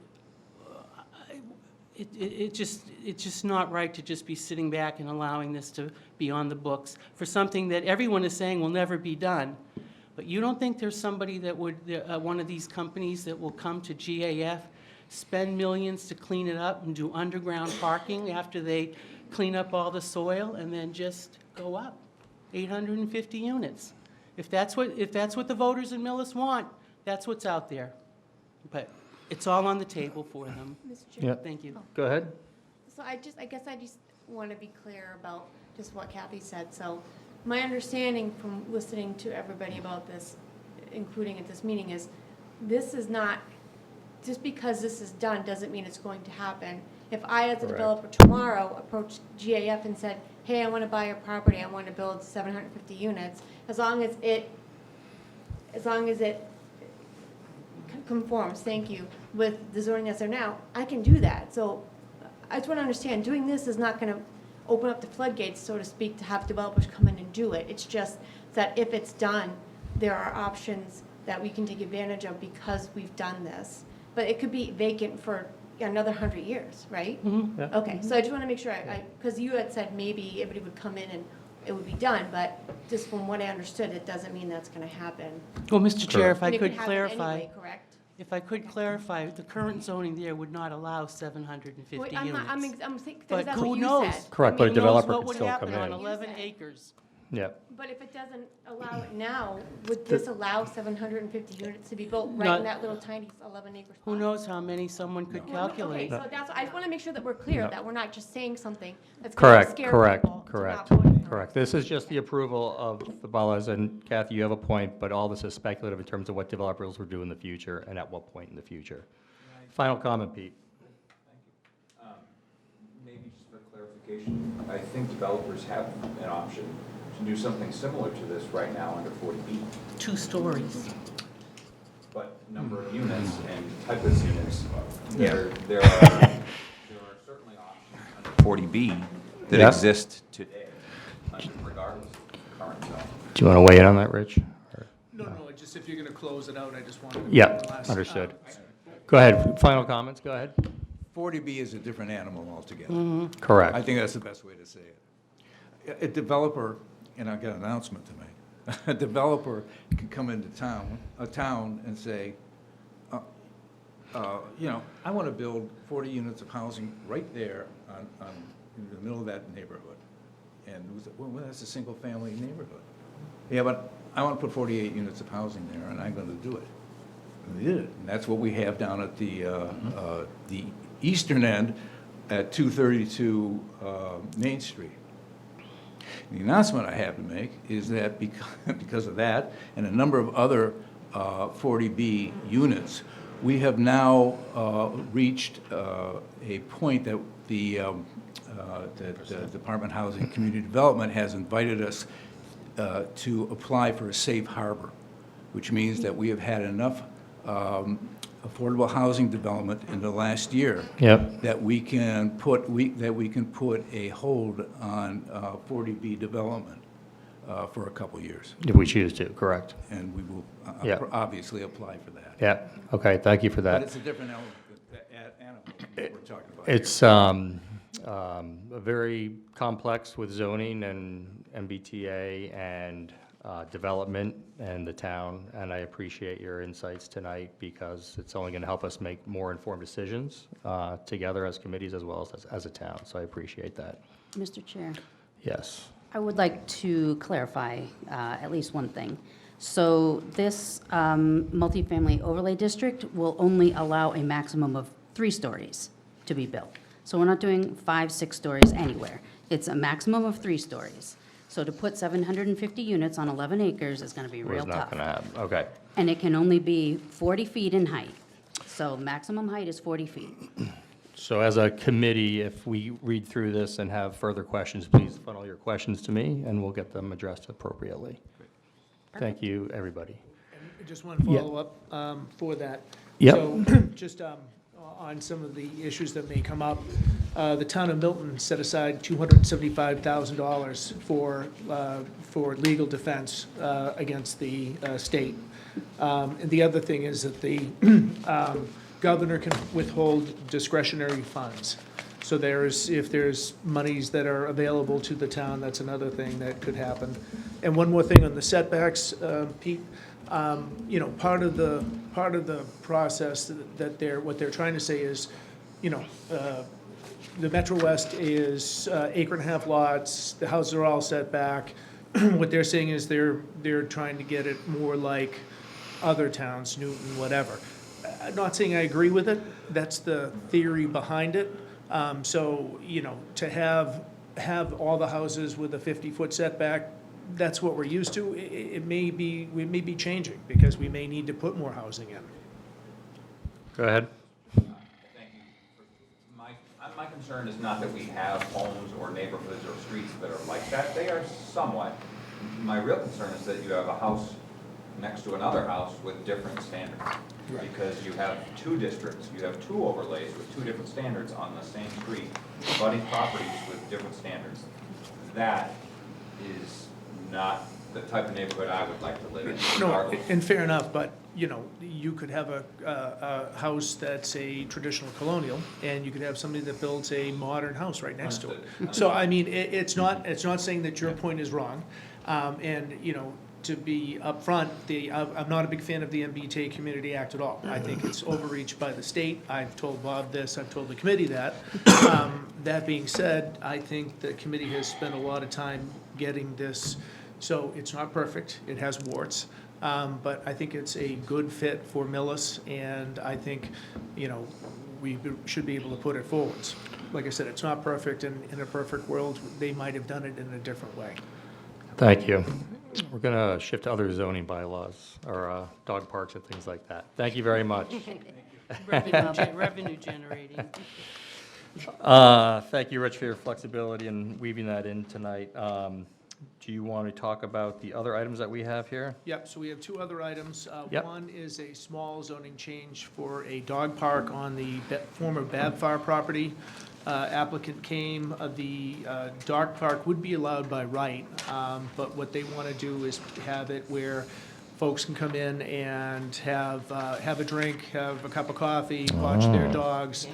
it's just not right to just be sitting back and allowing this to be on the books for something that everyone is saying will never be done. But you don't think there's somebody that would, one of these companies that will come to GAF, spend millions to clean it up and do underground parking after they clean up all the soil, and then just go up 850 units? If that's what the voters in Millis want, that's what's out there. But it's all on the table for them. Mr. Yeah. Chair. Thank you. Go ahead. So I guess I just want to be clear about just what Kathy said. So my understanding from listening to everybody about this, including at this meeting, is this is not, just because this is done doesn't mean it's going to happen. If I, as a Correct. developer tomorrow, approached GAF and said, hey, I want to buy your property, I want to build 750 units, as long as it as long as it conforms, thank you, with the zoning that's there now, I can do that. So I just want to understand, doing this is not going to open up the floodgates, so to speak, to have developers come in and do it. It's just that if it's done, there are options that we can take advantage of because we've done this. But it could be vacant for another 100 years, right? Yeah. Okay, so I just want to make sure, because you had said maybe everybody would come in and it would be done, but just from what I understood, it doesn't mean that's going to happen. Well, Mr. Chair, if I And it could happen clarify, anyway, correct? if I could clarify, the current zoning there would not allow 750 Wait, units. I'm thinking, But that's who what you knows? said. Correct, but a Who knows developer what could would still happen come on in. 11 You said. acres? Yeah. But if it doesn't allow it now, would this allow 750 units to be built right Not- in that little tiny 11-acre spot? Who knows how many someone could Well, calculate? Okay, so that's, I just want to make sure that we're clear, No. that we're not just saying something that's going to Correct, scare correct, people to correct, not voting for it. correct. This is just the approval of the bylaws, and Kathy, you have a point, but all this is speculative in terms of what developers will do in the future and at what point in the future. Final comment, Pete. Maybe just for clarification, I think developers have an option to do something similar to this right now under 40B, 2 stories. but number of units and type of units, Yeah. there are certainly options under 40B that Yeah. exist today, regardless of the current zone. Do you want to weigh in on that, Rich? Or- No, just if you're going to close it out, I just wanted to. Yeah, last- understood. Go ahead, final comments, go ahead. 40B is a different animal altogether. I Correct. think that's the best way to say it. A developer, and I've got an announcement to make, a developer can come into a town and say, I want to build 40 units of housing right there in the middle of that neighborhood. And we said, well, that's a single-family neighborhood. Yeah, but I want to put 48 units of housing there, and I'm going to do it. And they did it. And that's what we have down at the eastern end at 232 Main Street. The announcement I have to make is that because of that and a number of other 40B units, we have now reached a point that the Department of Housing and Community Development has invited us to apply for a safe harbor, which means that we have had enough affordable housing development in the last year Yep, that we can put a hold on 40B development for a couple years, if we choose to, correct. and we will Yeah. obviously apply for that. Yeah, okay, thank you for But that. it's a different animal that we're talking about. It's very complex with zoning and MBTA and development and the town, and I appreciate your insights tonight because it's only going to help us make more informed decisions together as committees as well as a town, so I appreciate that. Mr. Chair, Yes. I would like to clarify at least one thing. So this multifamily overlay district will only allow a maximum of 3 stories to be built. So we're not doing 5, 6 stories anywhere. It's a maximum of 3 stories. So to put 750 units on 11 acres is going to be real Was not tough. going to happen, okay. And it can only be 40 feet in height. So maximum height is 40 feet. So as a committee, if we read through this and have further questions, please funnel your questions to me, and we'll get them addressed appropriately. Thank you, everybody. And just one Yeah. follow-up for that. Yep. So just on some of the issues that may come up, the town of Milton set aside $275,000 for legal defense against the state. And the other thing is that the governor can withhold discretionary funds. So if there's monies that are available to the town, that's another thing that could happen. And one more thing on the setbacks, Pete, part of the process that what they're trying to say is, the Metro West is 1.5 lots, the houses are all set back. What they're saying is they're trying to get it more like other towns, Newton, whatever. I'm not saying I agree with it, that's the theory behind it. So, to have all the houses with a 50-foot setback, that's what we're used to. We may be changing, because we may need to put more housing in. Go ahead. Thank you. My concern is not that we have homes or neighborhoods or streets that are like that. They are somewhat. My real concern is that you have a house next to another house with different standards. Because you have two districts, you have two overlays with two different standards on the same street, abutting properties with different standards. That is not the type of neighborhood I would like to live in. No, regardless. and fair enough, but, you know, you could have a house that's a traditional colonial, and you could have somebody that builds a modern house right next to it. Understood. So, I mean, it's not saying that your point is wrong, and, you know, to be upfront, I'm not a big fan of the MBTA Community Act at all. I think it's overreach by the state. I've told Bob this, I've told the committee that. That being said, I think the committee has spent a lot of time getting this, so it's not perfect, it has warts. But I think it's a good fit for Millis, and I think, you know, we should be able to put it forwards. Like I said, it's not perfect, and in a perfect world, they might have done it in a different way. Thank you. We're going to shift to other zoning bylaws, or dog parks and things like that. Thank you very much. Revenue generating. Thank you, Rich, for your flexibility in weaving that in tonight. Do you want to talk about the other items that we have here? Yep, so we have two other items. Yep. One is a small zoning change for a dog park on the former Babfar property. Applicant came, the dog park would be allowed by right, but what they want to do is have it where folks can come in and have a drink, have a cup of coffee, watch their dogs,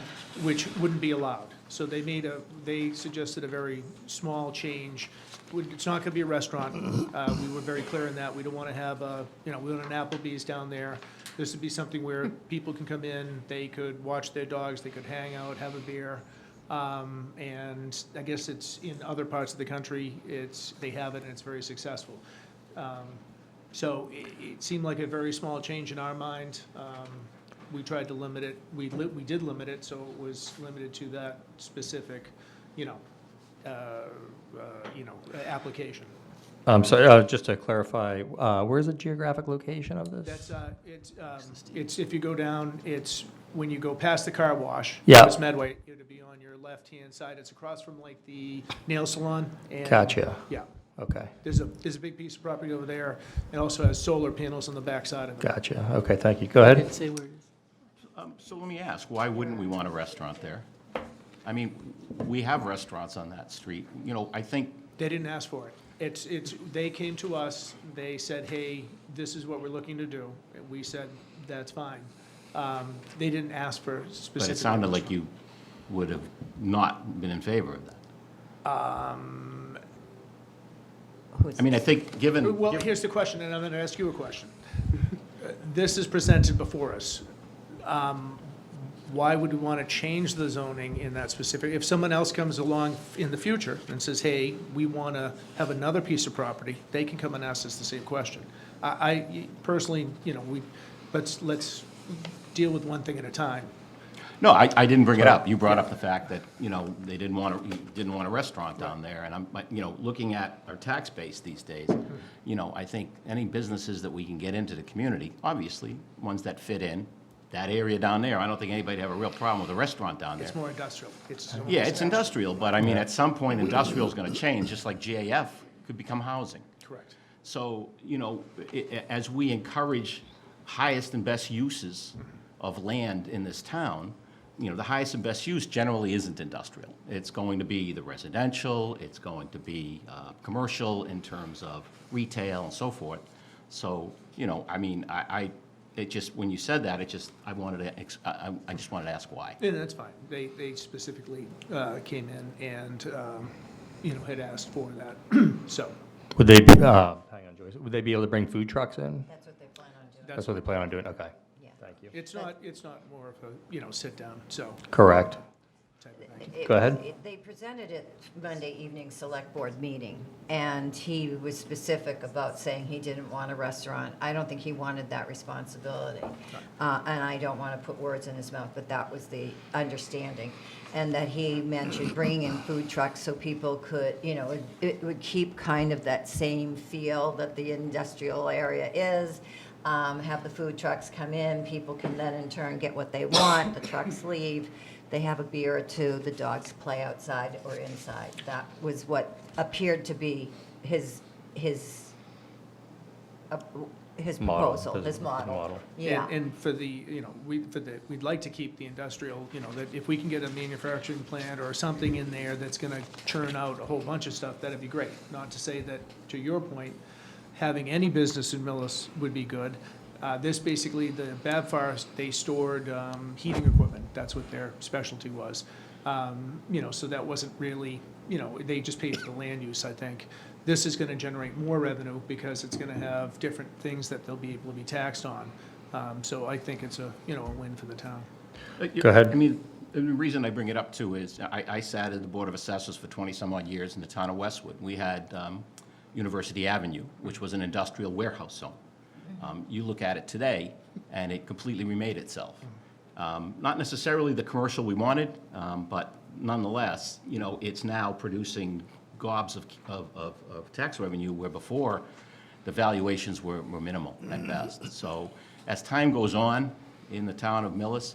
which wouldn't be allowed. So they suggested a very small change. It's not going to be a restaurant. We were very clear in that. We don't want to have we want an Applebee's down there. This would be something where people can come in, they could watch their dogs, they could hang out, have a beer. And I guess it's in other parts of the country, they have it and it's very successful. So it seemed like a very small change in our mind. We tried to limit it, we did limit it, so it was limited to that specific, application. So just to clarify, where's the geographic location of this? It's, if you go down, it's when you go past the car wash. Yeah. It's Medway, it'll be on your left-hand side. It's across from like the nail salon. And Gotcha. Yeah. Okay, There's a big piece of property over there. It also has solar panels on the backside of it. gotcha. Okay, thank you. Go ahead. Say where it is. So let me ask, why wouldn't we want a restaurant there? I mean, we have restaurants on that street. You know, I think, They didn't ask for it. They came to us, they said, hey, this is what we're looking to do. And we said, that's fine. They didn't ask for specific. but it sounded like you would have not been in favor of that. I mean, I think given. Well, here's the question, and I'm going to ask you a question. This is presented before us. Why would we want to change the zoning in that specific? If someone else comes along in the future and says, hey, we want to have another piece of property, they can come and ask us the same question. I personally, let's deal with one thing at a time. No, I didn't bring it up. You brought up the fact that, they didn't want a restaurant down there. And I'm, looking at our tax base these days, I think any businesses that we can get into the community, obviously, ones that fit in, that area down there, I don't think anybody'd have a real problem with a restaurant down there. It's more industrial. Yeah, it's industrial, but I mean, at some point, industrial is going to change, just like GAF could become housing. Correct. So, as we encourage highest and best uses of land in this town, the highest and best use generally isn't industrial. It's going to be the residential, it's going to be commercial in terms of retail and so forth. So, I mean, it just, when you said that, I just wanted to ask why. Yeah, that's fine. They specifically came in and, had asked for that, so. Would they, hang on, Joyce, would they be able to bring food trucks in? That's what they plan on doing. That's what they plan on doing, okay. Yeah. Thank you. It's not more of a, sit down, so. Correct. type of thing. It Go ahead. They presented it Monday evening select board meeting, and he was specific about saying he didn't want a restaurant. I don't think he wanted that responsibility. And I don't want to put words in his mouth, but that was the understanding. And that he mentioned bringing in food trucks so people could, it would keep kind of that same feel that the industrial area is. Have the food trucks come in, people can then in turn get what they want, the trucks leave, they have a beer or two, the dogs play outside or inside. That was what appeared to be his his Model, proposal, his model. Yeah. And for the, you know, we'd like to keep the industrial, you know, that if we can get a manufacturing plant or something in there that's gonna churn out a whole bunch of stuff, that'd be great. Not to say that, to your point, having any business in Millis would be good. This basically, the Babfar, they stored heating equipment. That's what their specialty was. You know, so that wasn't really, you know, they just paid for the land use, I think. This is gonna generate more revenue because it's gonna have different things that they'll be able to be taxed on. So I think it's a, you know, a win for the town. Go ahead. I mean, the reason I bring it up too is I sat at the Board of Assessors for 20-some-odd years in the town of Westwood. We had University Avenue, which was an industrial warehouse zone. You look at it today, and it completely remade itself. Not necessarily the commercial we wanted, but nonetheless, you know, it's now producing gobs of tax revenue, where before, the valuations were minimal at best. So as time goes on in the town of Millis,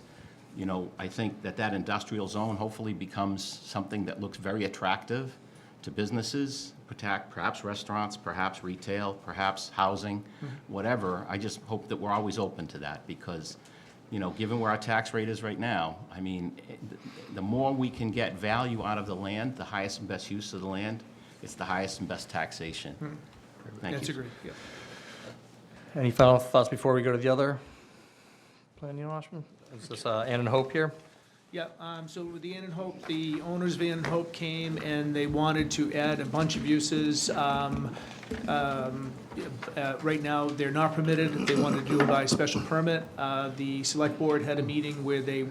you know, I think that industrial zone hopefully becomes something that looks very attractive to businesses, perhaps restaurants, perhaps retail, perhaps housing, whatever. I just hope that we're always open to that, because, you know, given where our tax rate is right now, I mean, the more we can get value out of the land, the highest and best use of the land, it's the highest and best taxation. Thank That's you. agreed, yeah. Any final thoughts before we go to the other planning enlargement? Is this Ann and Hope here? Yeah, so with the Inn and Hope, the owners of Inn and Hope came and they wanted to add a bunch of uses. Right now, they're not permitted. They wanted to do it by special permit. The select board had a meeting where they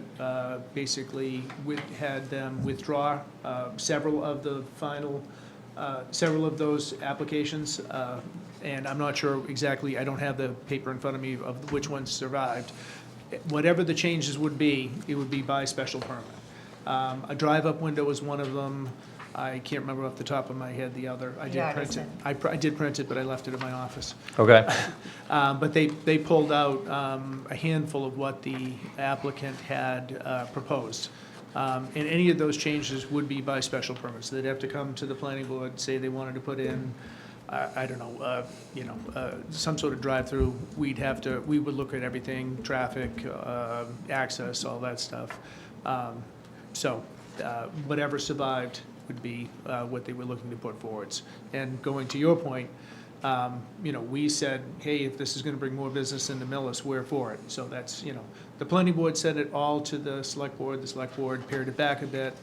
basically had them withdraw several of the final, several of those applications. And I'm not sure exactly, I don't have the paper in front of me of which ones survived. Whatever the changes would be, it would be by special permit. A drive-up window was one of them. I can't remember off the top of my head the other. I did print it. I did print it, but I left it in my office. Okay. But they pulled out a handful of what the applicant had proposed. And any of those changes would be by special permits. They'd have to come to the planning board, say they wanted to put in, I don't know, you know, some sort of drive-through. We would look at everything, traffic, access, all that stuff. So whatever survived would be what they were looking to put forwards. And going to your point, you know, we said, hey, if this is gonna bring more business into Millis, we're for it. So that's, you know, the planning board sent it all to the select board pared it back a bit.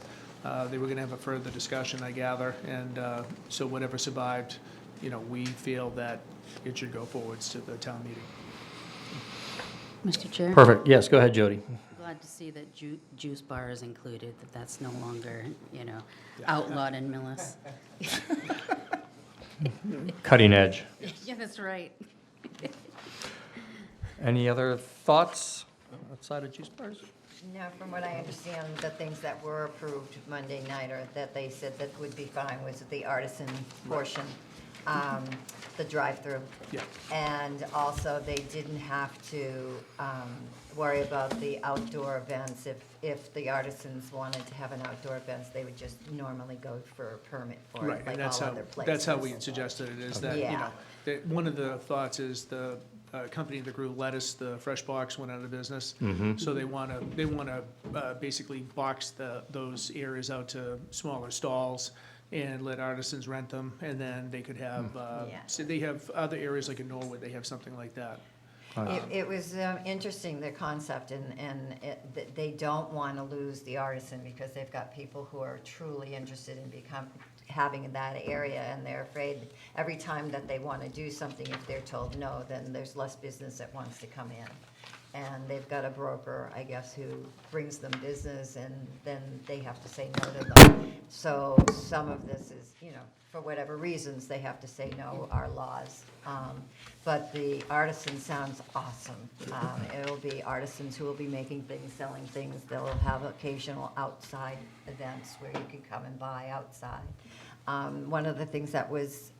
They were gonna have a further discussion, I gather, and so whatever survived, you know, we feel that it should go forwards to the town meeting. Mr. Chair? Perfect. Yes, go ahead, Jody. Glad to see that juice bar is included, that that's no longer, you know, outlawed in Millis. Cutting edge. Yeah, that's right. Any other thoughts outside of juice bars? No, from what I understand, the things that were approved Monday night, or that they said that would be fine, was the artisan portion, the drive-through. Yeah. And also, they didn't have to worry about the outdoor events. If the artisans wanted to have an outdoor events, they would just normally go for a permit for Right, it, and like all other places. that's how we suggested it, is that, you Yeah. know, that one of the thoughts is the company that grew lettuce, the Fresh Box, went out of business. So they wanna basically box those areas out to smaller stalls and let artisans rent them, and then they could have, Yeah. so they have other areas like in Norwood, they have something like that. It was interesting, their concept, and they don't want to lose the artisan, because they've got people who are truly interested in having that area, and they're afraid every time that they want to do something, if they're told no, then there's less business that wants to come in. And they've got a broker, I guess, who brings them business, and then they have to say no to them. So some of this is, you know, for whatever reasons, they have to say no, our laws. But the artisan sounds awesome. It'll be artisans who will be making things, selling things. They'll have occasional outside events where you can come and buy outside. One of the things that was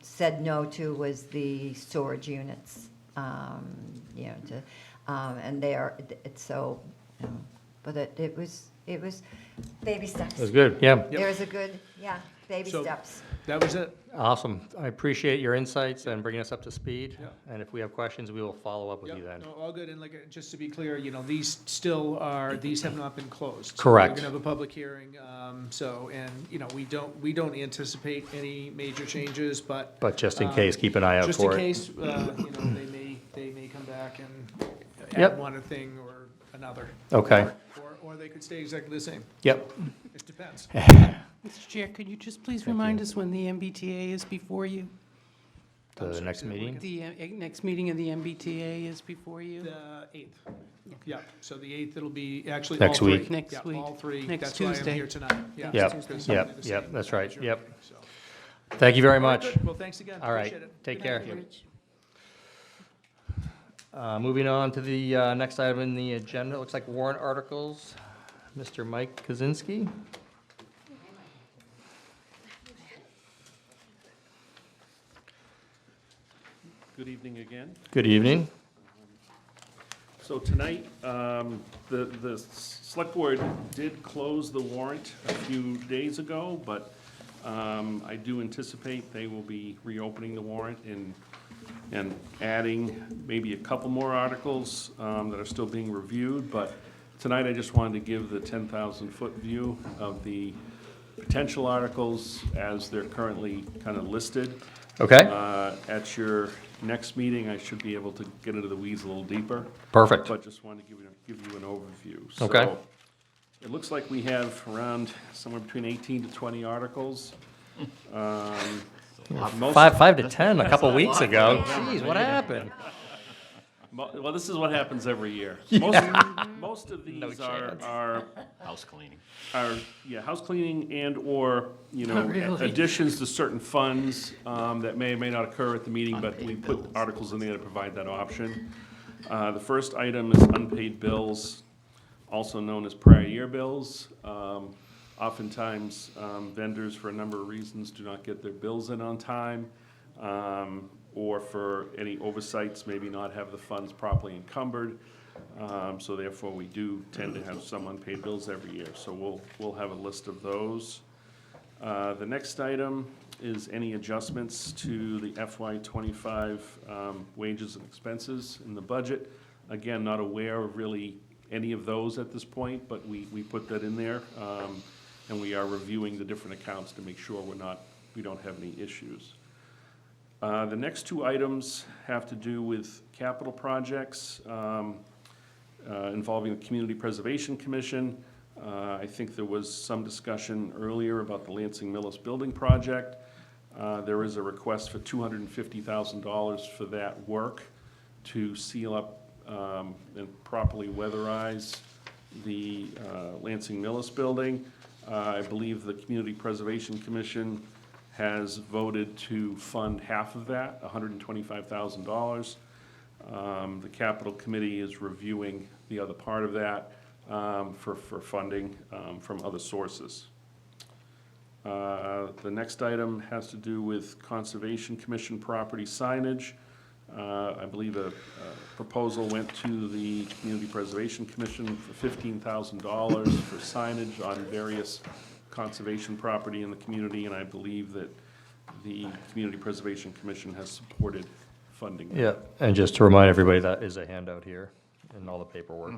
said no to was the storage units. You know, and they are, it's so, but it was baby steps. That's good, yeah. There's a good, yeah, baby So- steps. That was it. Awesome. I appreciate your insights and bringing us up to speed. And if we have questions, we will follow up with you Yep, then. no, all good, and like, just to be clear, these still are, these have not been closed. So Correct. We're gonna have a public hearing, and, we don't anticipate any major changes, but. But just in case, keep an eye out Just in for it. case, they may come back and Yep. add one thing or another. Okay. Or they could stay exactly the same, Yep. it depends. Mr. Chair, could you just please remind us when the MBTA is before you? The next meeting? The next meeting of the MBTA is before you? The 8th, yeah, so the 8th, it'll be actually Next all three. week. Next Yeah, week. all three, Next that's why I'm Tuesday. here tonight, yeah. Yep, Tuesday's yep, something the yep, same. that's right, Sure. yep. So- Thank you very Very much. good. Well, thanks again, All right, appreciate it. take Good night. care. Moving on to the next item in the agenda, looks like warrant articles. Mr. Mike Kaczynski. Good evening again. Good evening. So tonight, the select board did close the warrant a few days ago, but I do anticipate they will be reopening the warrant and adding maybe a couple more articles that are still being reviewed. But tonight, I just wanted to give the 10,000-foot view of the potential articles as they're currently kind of listed. Okay, At your next meeting, I should be able to get into the weeds a little deeper. perfect. But just wanted to give you an overview. Okay. So, it looks like we have around somewhere between 18 to 20 articles. Most- Five to 10 a couple weeks ago. Jeez, what happened? Well, this is what happens every year. Most of No these chance. are, House cleaning. house cleaning and/or, really? additions to certain funds that may or may not occur at the meeting, but we Unpaid put bills. articles in there to provide that option. The first item is unpaid bills, also known as prior year bills. Oftentimes, vendors, for a number of reasons, do not get their bills in on time, or for any oversights, maybe not have the funds properly encumbered. So therefore, we do tend to have some unpaid bills every year. So we'll have a list of those. The next item is any adjustments to the FY '25 wages and expenses in the budget. Again, not aware of really any of those at this point, but we put that in there. And we are reviewing the different accounts to make sure we don't have any issues. The next two items have to do with capital projects involving the Community Preservation Commission. I think there was some discussion earlier about the Lansing Millis Building Project. There is a request for $250,000 for that work to seal up and properly weatherize the Lansing Millis Building. I believe the Community Preservation Commission has voted to fund half of that, $125,000. The Capital Committee is reviewing the other part of that for funding from other sources. The next item has to do with Conservation Commission property signage. I believe a proposal went to the Community Preservation Commission for $15,000 for signage on various conservation property in the community, and I believe that the Community Preservation Commission has supported funding. that. Yeah, and just to remind everybody, that is a handout here and all the paperwork.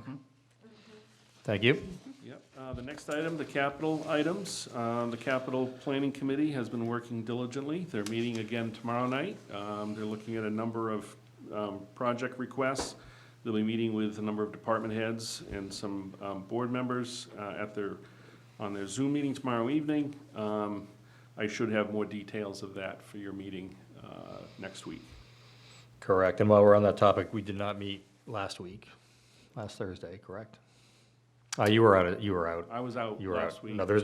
Thank you. Yep. The next item, the capital items. The Capital Planning Committee has been working diligently. They're meeting again tomorrow night. They're looking at a number of project requests. They'll be meeting with a number of department heads and some board members on their Zoom meeting tomorrow evening. I should have more details of that for your meeting next week. Correct, and while we're on that topic, we did not meet last Thursday, correct? You were out. I was out You were last out. week. No, there was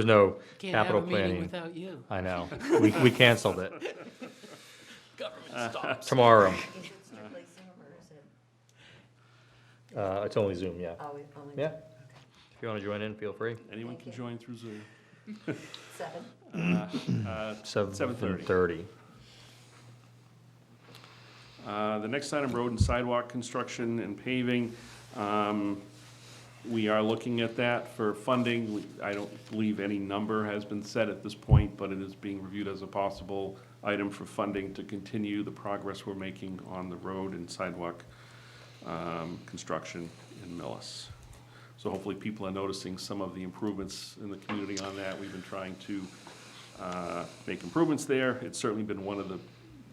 no Can't have capital a meeting planning. without you. I know, we canceled it. Tomorrow. Is it strictly Zoom or is it It's only Zoom, yeah. always only? Yeah. If you want to join in, feel free. Anyone Thank can you. join through Zoom. 7? 7:30. The next item, road and sidewalk construction and paving. We are looking at that for funding. I don't believe any number has been set at this point, but it is being reviewed as a possible item for funding to continue the progress we're making on the road and sidewalk construction in Millis. So hopefully people are noticing some of the improvements in the community on that. We've been trying to make improvements there. It's certainly been one of the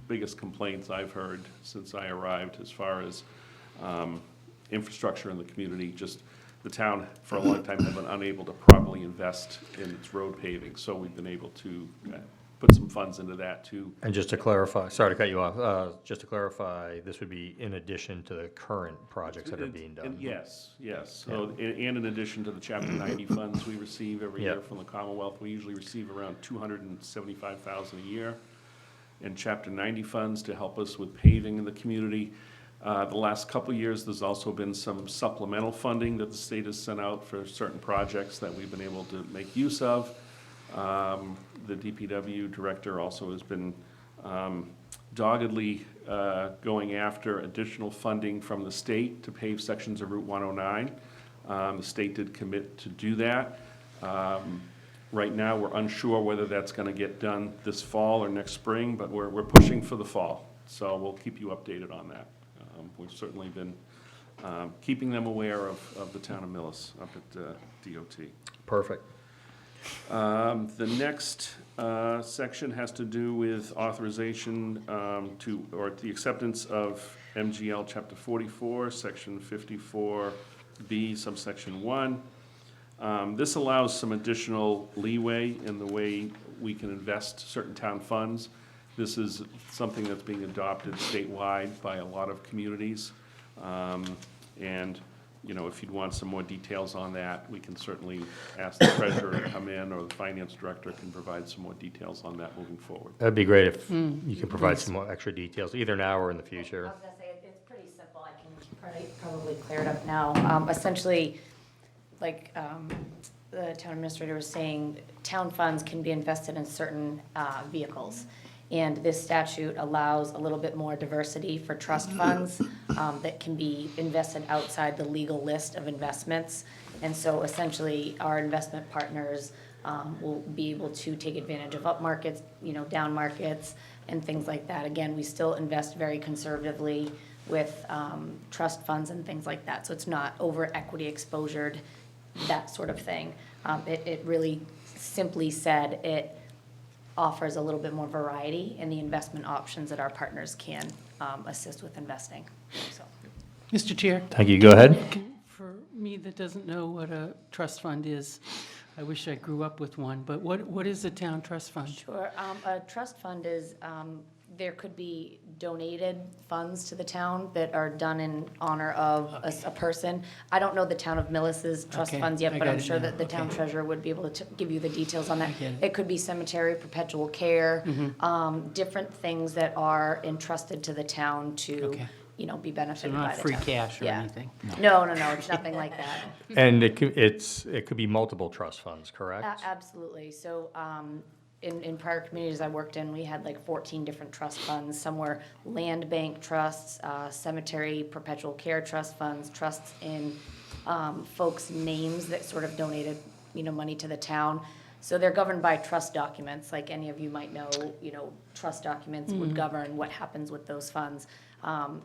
biggest complaints I've heard since I arrived as far as infrastructure in the community. Just the town for a long time have been unable to properly invest in its road paving. So we've been able to put some funds into that too. And just to clarify, sorry to cut you off, just to clarify, this would be in addition to the current projects that are being done? Yes, yes. So, and in addition to the Chapter 90 funds we receive every year Yeah. from the Commonwealth, we usually receive around $275,000 a year in Chapter 90 funds to help us with paving in the community. The last couple of years, there's also been some supplemental funding that the state has sent out for certain projects that we've been able to make use of. The DPW director also has been doggedly going after additional funding from the state to pave sections of Route 109. The state did commit to do that. Right now, we're unsure whether that's going to get done this fall or next spring, but we're pushing for the fall. So we'll keep you updated on that. We've certainly been keeping them aware of the town of Millis up at DOT. Perfect. The next section has to do with authorization or the acceptance of MGL Chapter 44, Section 54B, subsection 1. This allows some additional leeway in the way we can invest certain town funds. This is something that's being adopted statewide by a lot of communities. And you know, if you'd want some more details on that, we can certainly ask the treasurer to come in, or the finance director can provide some more details on that moving forward. That'd be great if you could provide some more extra details, either now or in the future. I was gonna say, it's pretty simple, I can probably clear it up now. Essentially, like the town administrator was saying, town funds can be invested in certain vehicles. And this statute allows a little bit more diversity for trust funds that can be invested outside the legal list of investments. And so essentially, our investment partners will be able to take advantage of up markets, you know, down markets, and things like that. Again, we still invest very conservatively with trust funds and things like that. So it's not over equity exposured, that sort of thing. It really simply said, it offers a little bit more variety in the investment options that our partners can assist with investing, so. Mr. Chair? Thank you. Go ahead. For me that doesn't know what a trust fund is, I wish I grew up with one, but what is a town trust fund? Sure, a trust fund is, there could be donated funds to the town that are done in honor of a person. I don't know the town of Millis's trust Okay, funds yet, I but got I'm it sure now. that the town Okay. treasurer would be able to give you the details on that. I get it. It could be cemetery, perpetual care, different things that are entrusted to the town to, Okay. you know, be So benefited by the not town. free cash or Yeah. anything? No, it's nothing like that. And it could be multiple trust funds, correct? Absolutely. So, in prior communities I worked in, we had like 14 different trust funds. Some were land bank trusts, cemetery, perpetual care trust funds, trusts in folks' names that sort of donated, you know, money to the town. So they're governed by trust documents, like any of you might know, you know, trust documents would govern what happens with those funds.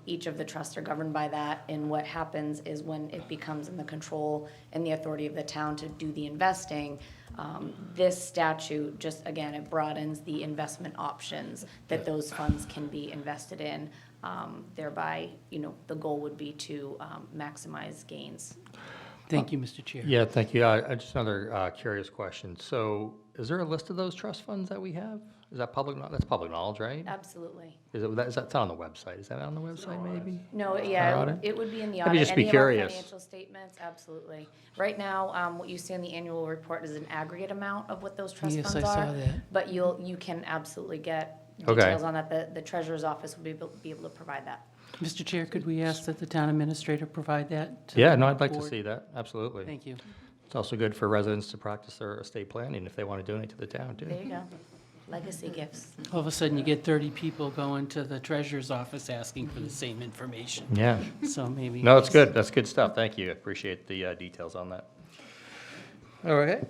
Each of the trusts are governed by that, and what happens is when it becomes in the control and the authority of the town to do the investing, this statute just, again, it broadens the investment options that those funds can be invested in. Thereby, you know, the goal would be to maximize gains. Thank you, Mr. Chair. Yeah, thank you. Just another curious question. So is there a list of those trust funds that we have? Is that public, that's public knowledge, right? Absolutely. Is that on the website? Is that on the website maybe? No, Our yeah, audit? it would be in the Let me audit. just be Any of our curious. financial statements, absolutely. Right now, what you see in the annual report is an aggregate amount of what those trust Yes, funds I are. saw that. But you can absolutely get Okay. details on that. The treasurer's office will be able to provide that. Mr. Chair, could we ask that the town administrator provide that to Yeah, the no, I'd like to board? see that, absolutely. Thank you. It's also good for residents to practice their estate planning if they want to donate to the town, too. There you go. Legacy gifts. All of a sudden, you get 30 people going to the treasurer's office asking for the same information. Yeah. So maybe. No, it's good. That's good stuff. Thank you. I appreciate the details on that. All right.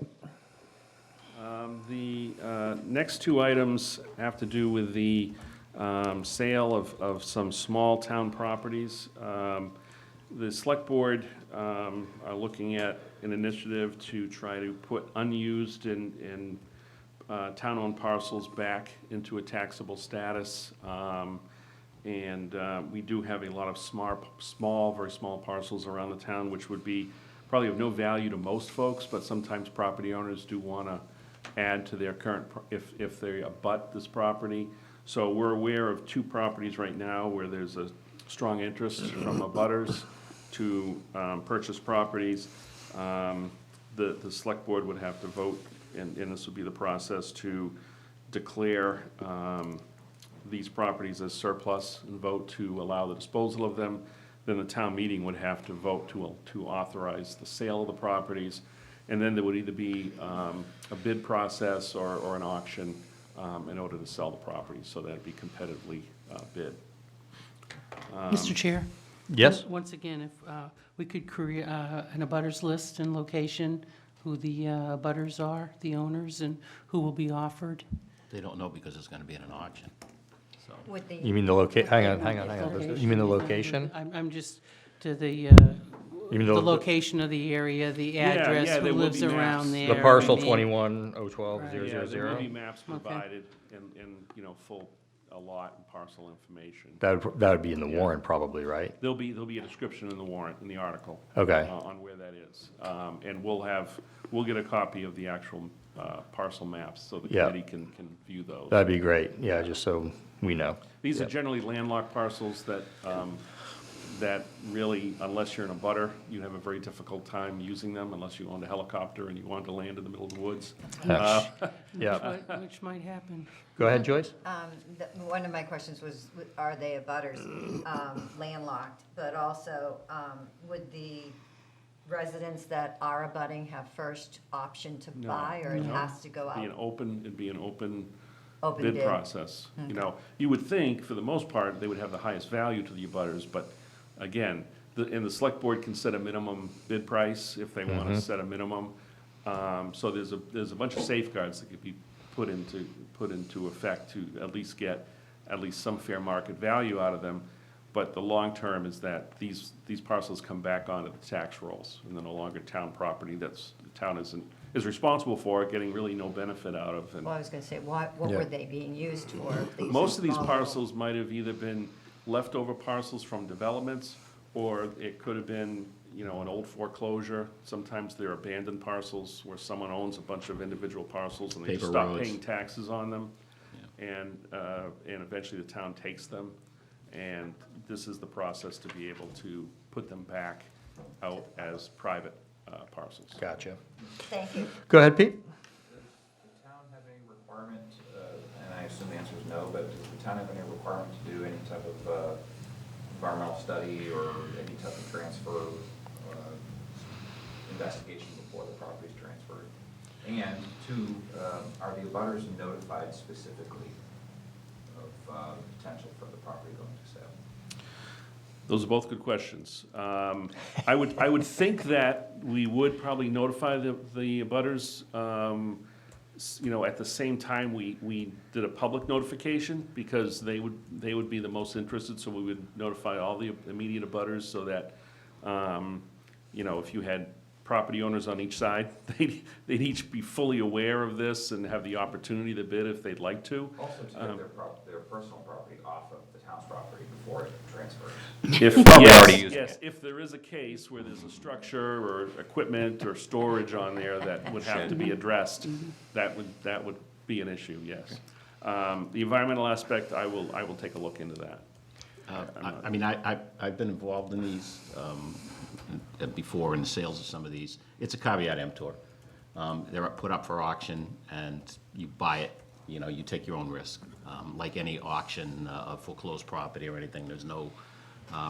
The next two items have to do with the sale of some small town properties. The select board are looking at an initiative to try to put unused and town-owned parcels back into a taxable status. And we do have a lot of very small parcels around the town, which would be probably of no value to most folks, but sometimes property owners do want to add to their current, if they abut this property. So we're aware of two properties right now where there's a strong interest from abutters to purchase properties. The select board would have to vote, and this would be the process, to declare these properties as surplus and vote to allow the disposal of them. Then the town meeting would have to vote to authorize the sale of the properties. And then there would either be a bid process or an auction in order to sell the property, so that'd be competitively bid. Mr. Chair? Yes? Once again, if we could create an abutters list and location, who the abutters are, the owners, and who will be offered. They don't know because it's going to be in an auction, so. With the. You mean the hang on. You mean the location? I'm just to the, You the mean the location of the area, the address, yeah, who there will lives be around maps. there. the parcel I mean, 21012 Right. 000? Yeah, there will be maps Okay. provided and, full, a lot and parcel information. That would be in the warrant probably, right? There'll be a description in the warrant, in the article. Okay. On where that is. And we'll get a copy of the actual parcel maps, so the Yeah. committee can view those. That'd be great. Yeah, just so we know. These are Yep. generally landlocked parcels that really, unless you're in a butter, you have a very difficult time using them, unless you owned a helicopter and you wanted to land in the middle of the woods. Yeah. Which might happen. Go ahead, Joyce. One of my questions was, are they abutters landlocked? But also, would the residents that are abutting have first option to No. buy, or it No. has to go out? It'd be an open Open bid bid. process. You know, you would think, for the most part, they would have the highest value to the abutters, but again, the select board can set a minimum bid price if they want to set a minimum. So there's a bunch of safeguards that could be put into effect to at least get some fair market value out of them. But the long term is that these parcels come back onto the tax rolls, and they're no longer town property that's, the town is responsible for, getting really no benefit out of. And Well, I was gonna say, what Yeah. were they being used for? most of these small- parcels might have either been leftover parcels from developments, or it could have been, an old foreclosure. Sometimes they're abandoned parcels where someone owns a bunch of individual parcels and they just Paper stop roads. paying taxes on them. And eventually the town takes them. And this is the process to be able to put them back out as private parcels. Gotcha. Thank you. Go ahead, Pete. Does the town have any requirement, and I assume the answer is no, but does the town have any requirement to do any type of environmental study or any type of transfer investigation before the property is transferred? And two, are the abutters notified specifically of potential for the property going to sale? Those are both good questions. I would think that we would probably notify the abutters, at the same time we did a public notification, because they would be the most interested, so we would notify all the immediate abutters, so that, if you had property owners on each side, they'd each be fully aware of this and have the opportunity to bid if they'd like to. Also to get their personal property off of the town's property before it transfers. If, Probably already using yes, if there is a case where there's a structure or equipment or storage on there that would have to be addressed, that would be an issue, yes. The environmental aspect, I will take a look into that. I've been involved in these before, in the sales of some of these. It's a caveat emptor. They're put up for auction, and you buy it, you take your own risk. Like any auction of foreclosed property or anything, there's no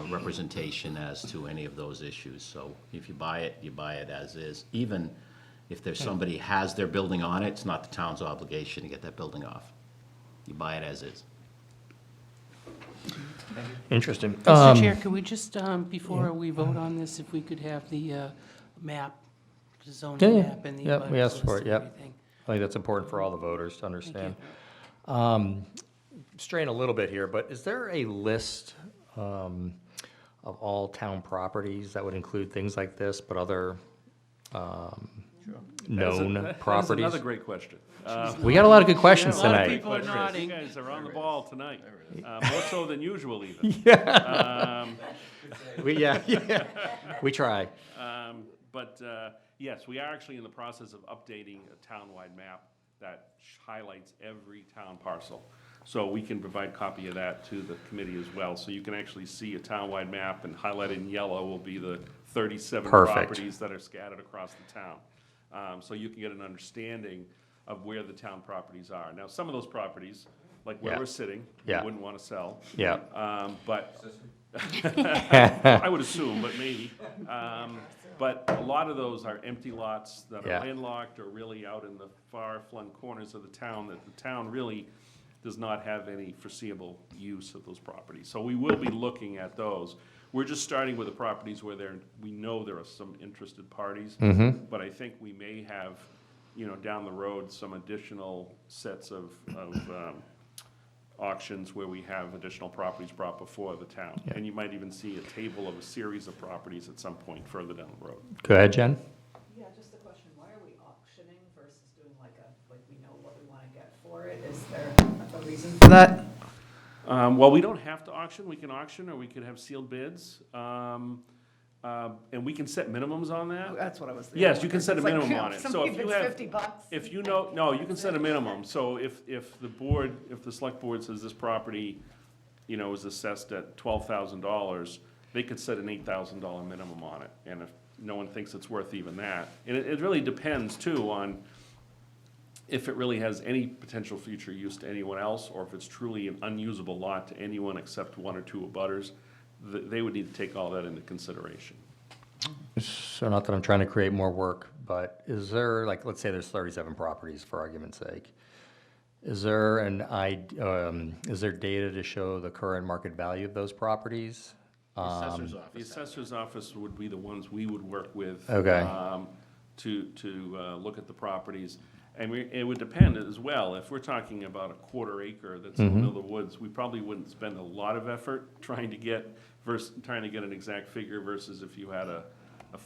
representation as to any of those issues. So if you buy it as is. Even if there's somebody has their building on it, it's not the town's obligation to get that building off. You buy it as is. Interesting. Mr. Chair, could we just, before we vote on this, if we could have the map, the Yeah, zoning yeah. map and the. Yep, we abutters asked for list it, and yep. everything. I think that's important for all the voters to understand. you. Straying a little bit here, but is there a list of all town properties that would include things like this, but other known That is properties? another great question. We got a lot of good questions A lot of tonight. people are nodding. You guys are on the ball tonight, more so than usual even. Yeah, we try. But yes, we are actually in the process of updating a townwide map that highlights every town parcel. So we can provide copy of that to the committee as well. So you can actually see a townwide map, and highlighted in yellow will be the 37 Perfect. properties that are scattered across the town. So you can get an understanding of where the town properties are. Now, some of those properties, like where Yeah. we're sitting, we Yeah. wouldn't want to sell. Yeah. But I would assume, but maybe. But a lot of those are empty lots that Yeah. are landlocked or really out in the far-flung corners of the town that the town really does not have any foreseeable use of those properties. So we will be looking at those. We're just starting with the properties where we know there are some interested parties. But I think we may have, down the road, some additional sets of auctions where we have additional properties brought before the town. And you might even see a table of a series of properties at some point further down the road. Go ahead, Jen. Yeah, just a question, why are we auctioning versus doing like we know what we want to get for it? Is there a reason for that? Well, we don't have to auction. We can auction, or we could have sealed bids. And we can set minimums on that. That's what I was thinking. Yes, you can set a It's like, minimum on it. So somebody if you bids have, $50. if you know, no, you can set a minimum. So if the select board says this property, is assessed at $12,000, they could set an $8,000 minimum on it. And if no one thinks it's worth even that, and it really depends too on if it really has any potential future use to anyone else, or if it's truly an unusable lot to anyone except one or two abutters, they would need to take all that into consideration. So not that I'm trying to create more work, but is there, like, let's say there's 37 properties for argument's sake. Is there is there data to show the current market value of those properties? The assessor's The office. assessor's office would be the ones we would work with. Okay. To look at the properties. And it would depend as well. If we're talking about a quarter acre that's in the middle of the woods, we probably wouldn't spend a lot of effort trying to get an exact figure versus if you had a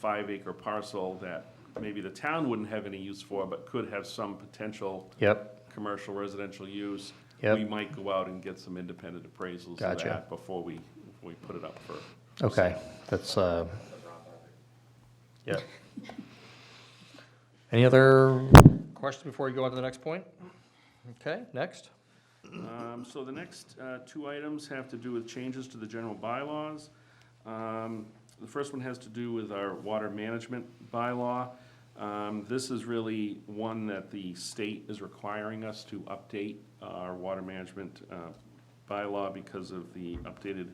5-acre parcel that maybe the town wouldn't have any use for, but could have some potential Yep, commercial residential use. Yep. We might go out and get some independent appraisals of Gotcha. that before we put it up for. okay, that's, yeah. Any other questions before we go on to the next point? Okay, next. So the next two items have to do with changes to the general bylaws. The first one has to do with our water management bylaw. This is really one that the state is requiring us to update our water management bylaw because of the updated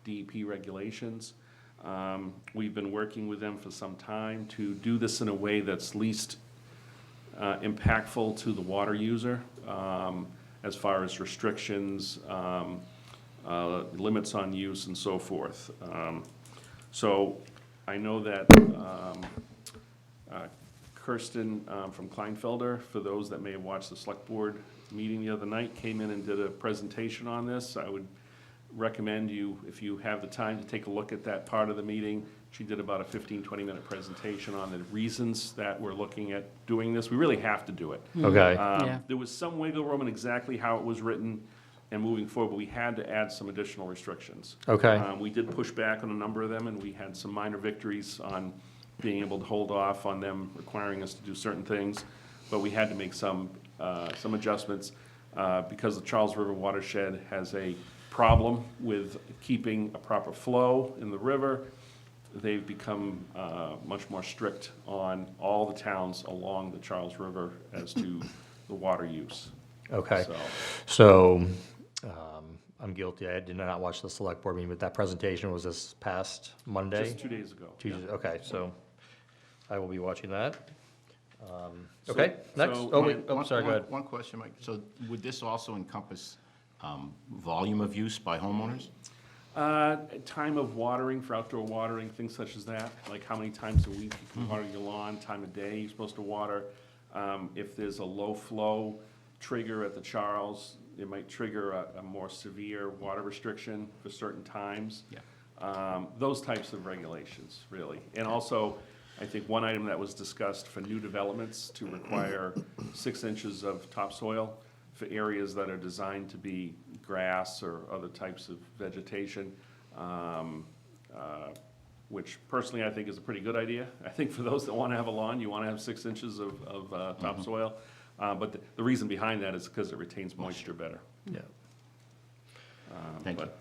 DEP regulations. We've been working with them for some time to do this in a way that's least impactful to the water user, as far as restrictions, limits on use, and so forth. So I know that Kirsten from Kleinfelder, for those that may have watched the select board meeting the other night, came in and did a presentation on this. I would recommend you, if you have the time, to take a look at that part of the meeting. She did about a 15, 20-minute presentation on the reasons that we're looking at doing this. We really have to do it. Okay, Yeah. There was some wiggle room in exactly how it was written and moving forward, but we had to add some additional restrictions. okay, We did push back on a number of them, and we had some minor victories on being able to hold off on them requiring us to do certain things, but we had to make some adjustments because the Charles River watershed has a problem with keeping a proper flow in the river. They've become much more strict on all the towns along the Charles River as to the water use. okay. So, So, I'm guilty, I did not watch the select board meeting, but that presentation was this past Monday? just 2 days ago. Tuesday, okay, so I will be watching that. Okay, next. so Oh, wait, One- sorry, go one- ahead. One question, Mike. So would this also encompass volume of use by homeowners? Time of watering for outdoor watering, things such as that, like how many times a week you can water your lawn, time of day you're supposed to water. If there's a low flow trigger at the Charles, it might trigger a more severe water restriction for certain times. Yeah. Those types of regulations, really. And also, I think one item that was discussed for new developments to require 6 inches of topsoil for areas that are designed to be grass or other types of vegetation, which personally I think is a pretty good idea. I think for those that want to have a lawn, you want to have 6 inches of topsoil. But the reason behind that is because it retains moisture better. Yeah. Thank you. But,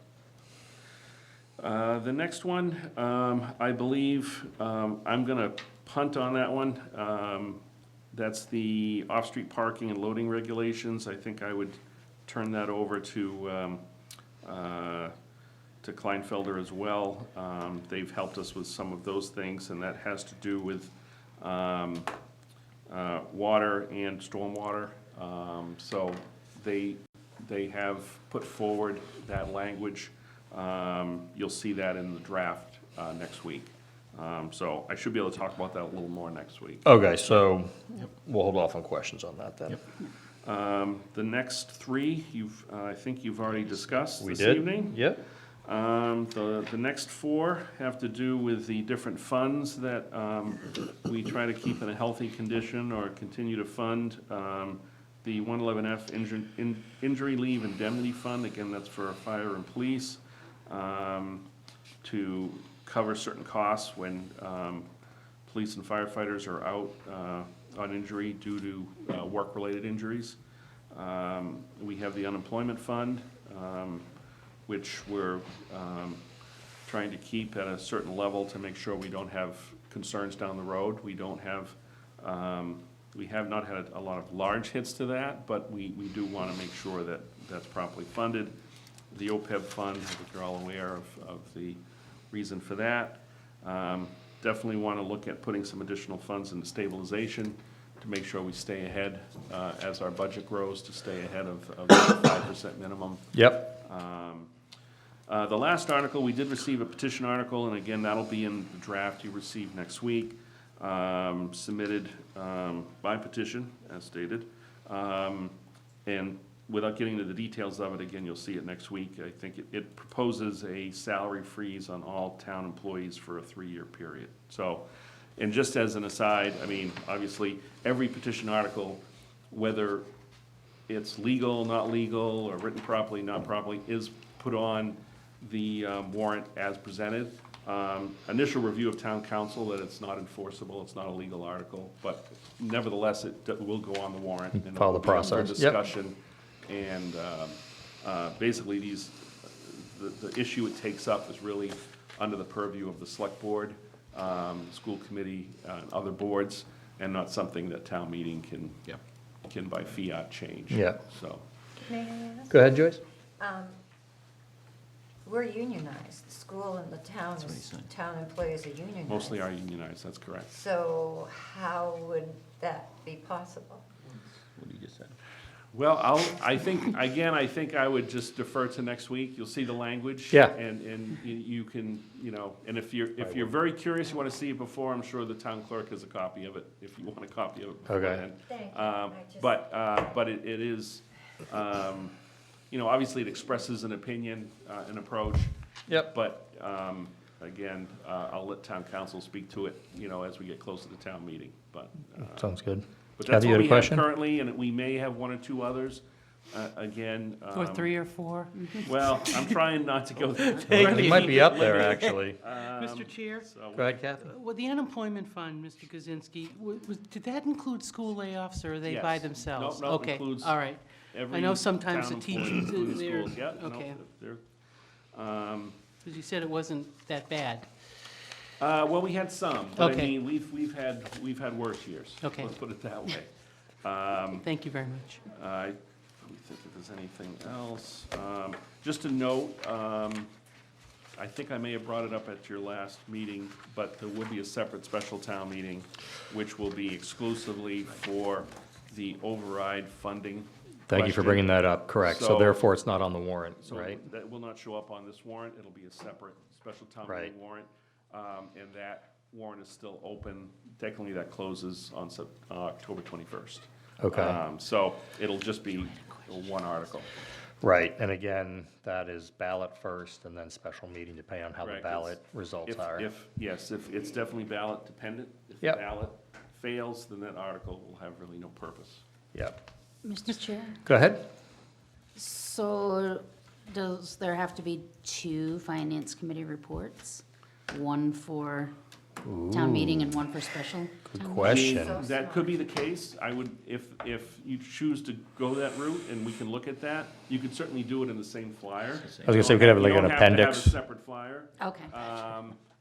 the next one, I believe, I'm gonna punt on that one. That's the off-street parking and loading regulations. I think I would turn that over to Kleinfelder as well. They've helped us with some of those things, and that has to do with water and stormwater. So they have put forward that language. You'll see that in the draft next week. So I should be able to talk about that a little more next week. Okay, so we'll hold off on questions on that then. The next three, I think you've already discussed We this did? evening. Yep. The next four have to do with the different funds that we try to keep in a healthy condition or continue to fund. The 111F Injury Leave Indemnity Fund, again, that's for fire and police, to cover certain costs when police and firefighters are out on injury due to work-related injuries. We have the unemployment fund, which we're trying to keep at a certain level to make sure we don't have concerns down the road. We don't have, we have not had a lot of large hits to that, but we do want to make sure that that's properly funded. The OPEB fund, I think you're all aware of the reason for that. Definitely want to look at putting some additional funds into stabilization to make sure we stay ahead as our budget grows, to stay ahead of the 5% minimum. Yep. The last article, we did receive a petition article, and again, that'll be in the draft you receive next week, submitted by petition, as stated. And without getting into the details of it, again, you'll see it next week. I think it proposes a salary freeze on all town employees for a 3-year period. So, and just as an aside, I mean, obviously, every petition article, whether it's legal, not legal, or written properly, not properly, is put on the warrant as presented. Initial review of town council that it's not enforceable, it's not a legal article, but nevertheless, it will go on the warrant. and it Follow will the be up for process. Yep. discussion. And basically, the issue it takes up is really under the purview of the select board, school committee, and other boards, and not something that town meeting can by fiat change. Yeah. So, May I ask? Go ahead, Joyce. We're unionized, the school and the town, what he said. town employees are unionized. mostly are unionized, that's correct. So how would that be possible? What you just said. Well, I think I would just defer to next week. You'll see the language. Yeah. And you can, and if you're very curious, you want to see it before, I'm sure the town clerk has a copy of it, if you want a copy of it beforehand. Thank you. I just- But it is, obviously it expresses an opinion, an approach. Yep. But, again, I'll let town council speak to it, as we get closer to town meeting, but. Sounds good. But that's Kathy, you what had a we have question? currently, and we may have 1 or 2 others, again. Or 3 or 4? Well, I'm trying not to go. It might be up there, actually. Mr. Chair? Go ahead, Kathy. Well, the unemployment fund, Mr. Kaczynski, did that include school layoffs, or are they by Yes. themselves? No, Okay, includes all right. Every I know sometimes town the employee, teachers, including they're, schools. Yeah, no, okay, they're, because you said it wasn't that bad. well, we had some, but I Okay. mean, we've had worse years. Okay. Let's put it that way. Thank you very much. Let me think if there's anything else. Just a note, I think I may have brought it up at your last meeting, but there would be a separate special town meeting, which will be exclusively for the override funding. Thank you for question. bringing that up, correct. So So- therefore, it's not on the warrant, So right? that will not show up on this warrant. It'll be a separate special town Right. meeting warrant. And that warrant is still open. Technically, that closes on October 21st. Okay. So it'll just be one article. Right, and again, that is ballot first and then special meeting depending on how the Correct. ballot results If, are. yes, if it's definitely ballot dependent. If the Yep. ballot fails, then that article will have really no purpose. Yep. Mr. Chair, Go ahead. so does there have to be two finance committee reports? One for town meeting and one for special? Good town meeting? question. That could be the case. I would, if you choose to go that route and we can look at that, you could certainly do it in the same flyer. I was gonna say, we could have like an You don't have to have appendix. a separate flyer. Okay.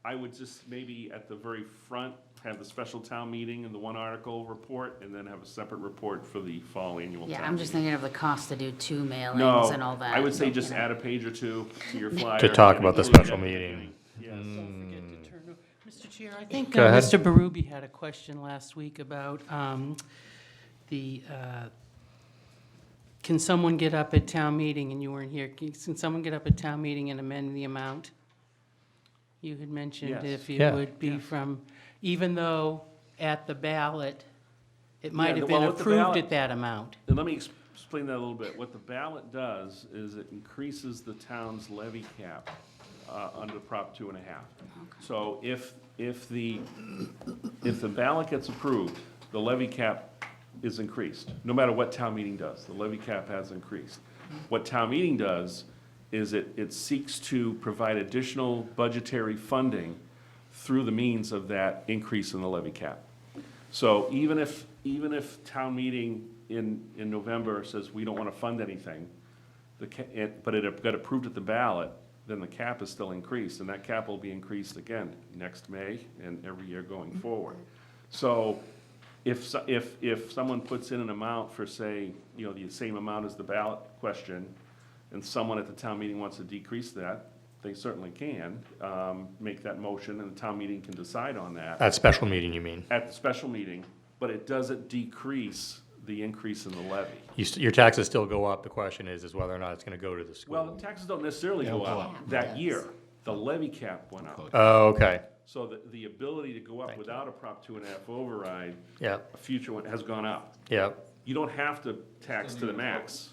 I would just maybe at the very front, have the special town meeting and the one article report, and then have a separate report for the fall annual town Yeah, I'm just meeting. thinking of the cost to do two No, mailings and all that. I would say but, just you know. add a page or two to your flyer. To talk and about the include special at the meeting. beginning. Yes. Don't forget to turn over. Mr. Chair, I think Go ahead. Mr. Berube had a question last week about the, can someone get up at town meeting, and you weren't here, can someone get up at town meeting and amend the amount? You had mentioned Yes. if it Yeah. would be from, even though at the ballot, it might have well, been with the approved ballot- at that amount. And let me explain that a little bit. What the ballot does is it increases the town's levy cap under Prop 2.5. So if the ballot gets approved, the levy cap is increased, no matter what town meeting does. The levy cap has increased. What town meeting does is it seeks to provide additional budgetary funding through the means of that increase in the levy cap. So even if town meeting in November says we don't want to fund anything, but it got approved at the ballot, then the cap is still increased, and that cap will be increased again next May and every year going forward. So if someone puts in an amount for, say, the same amount as the ballot question, and someone at the town meeting wants to decrease that, they certainly can make that motion, and the town meeting can decide on that At special meeting, you mean? at the special meeting, but it doesn't decrease the increase in the levy. Your taxes still go up. The question is whether or not it's gonna go to the Well, school. taxes don't necessarily They go don't go up up. that year. The levy cap went up. Oh, okay. So the ability to go up without a Prop 2.5 override, Yep, a future one, has gone up. yep, You don't have to tax to the max.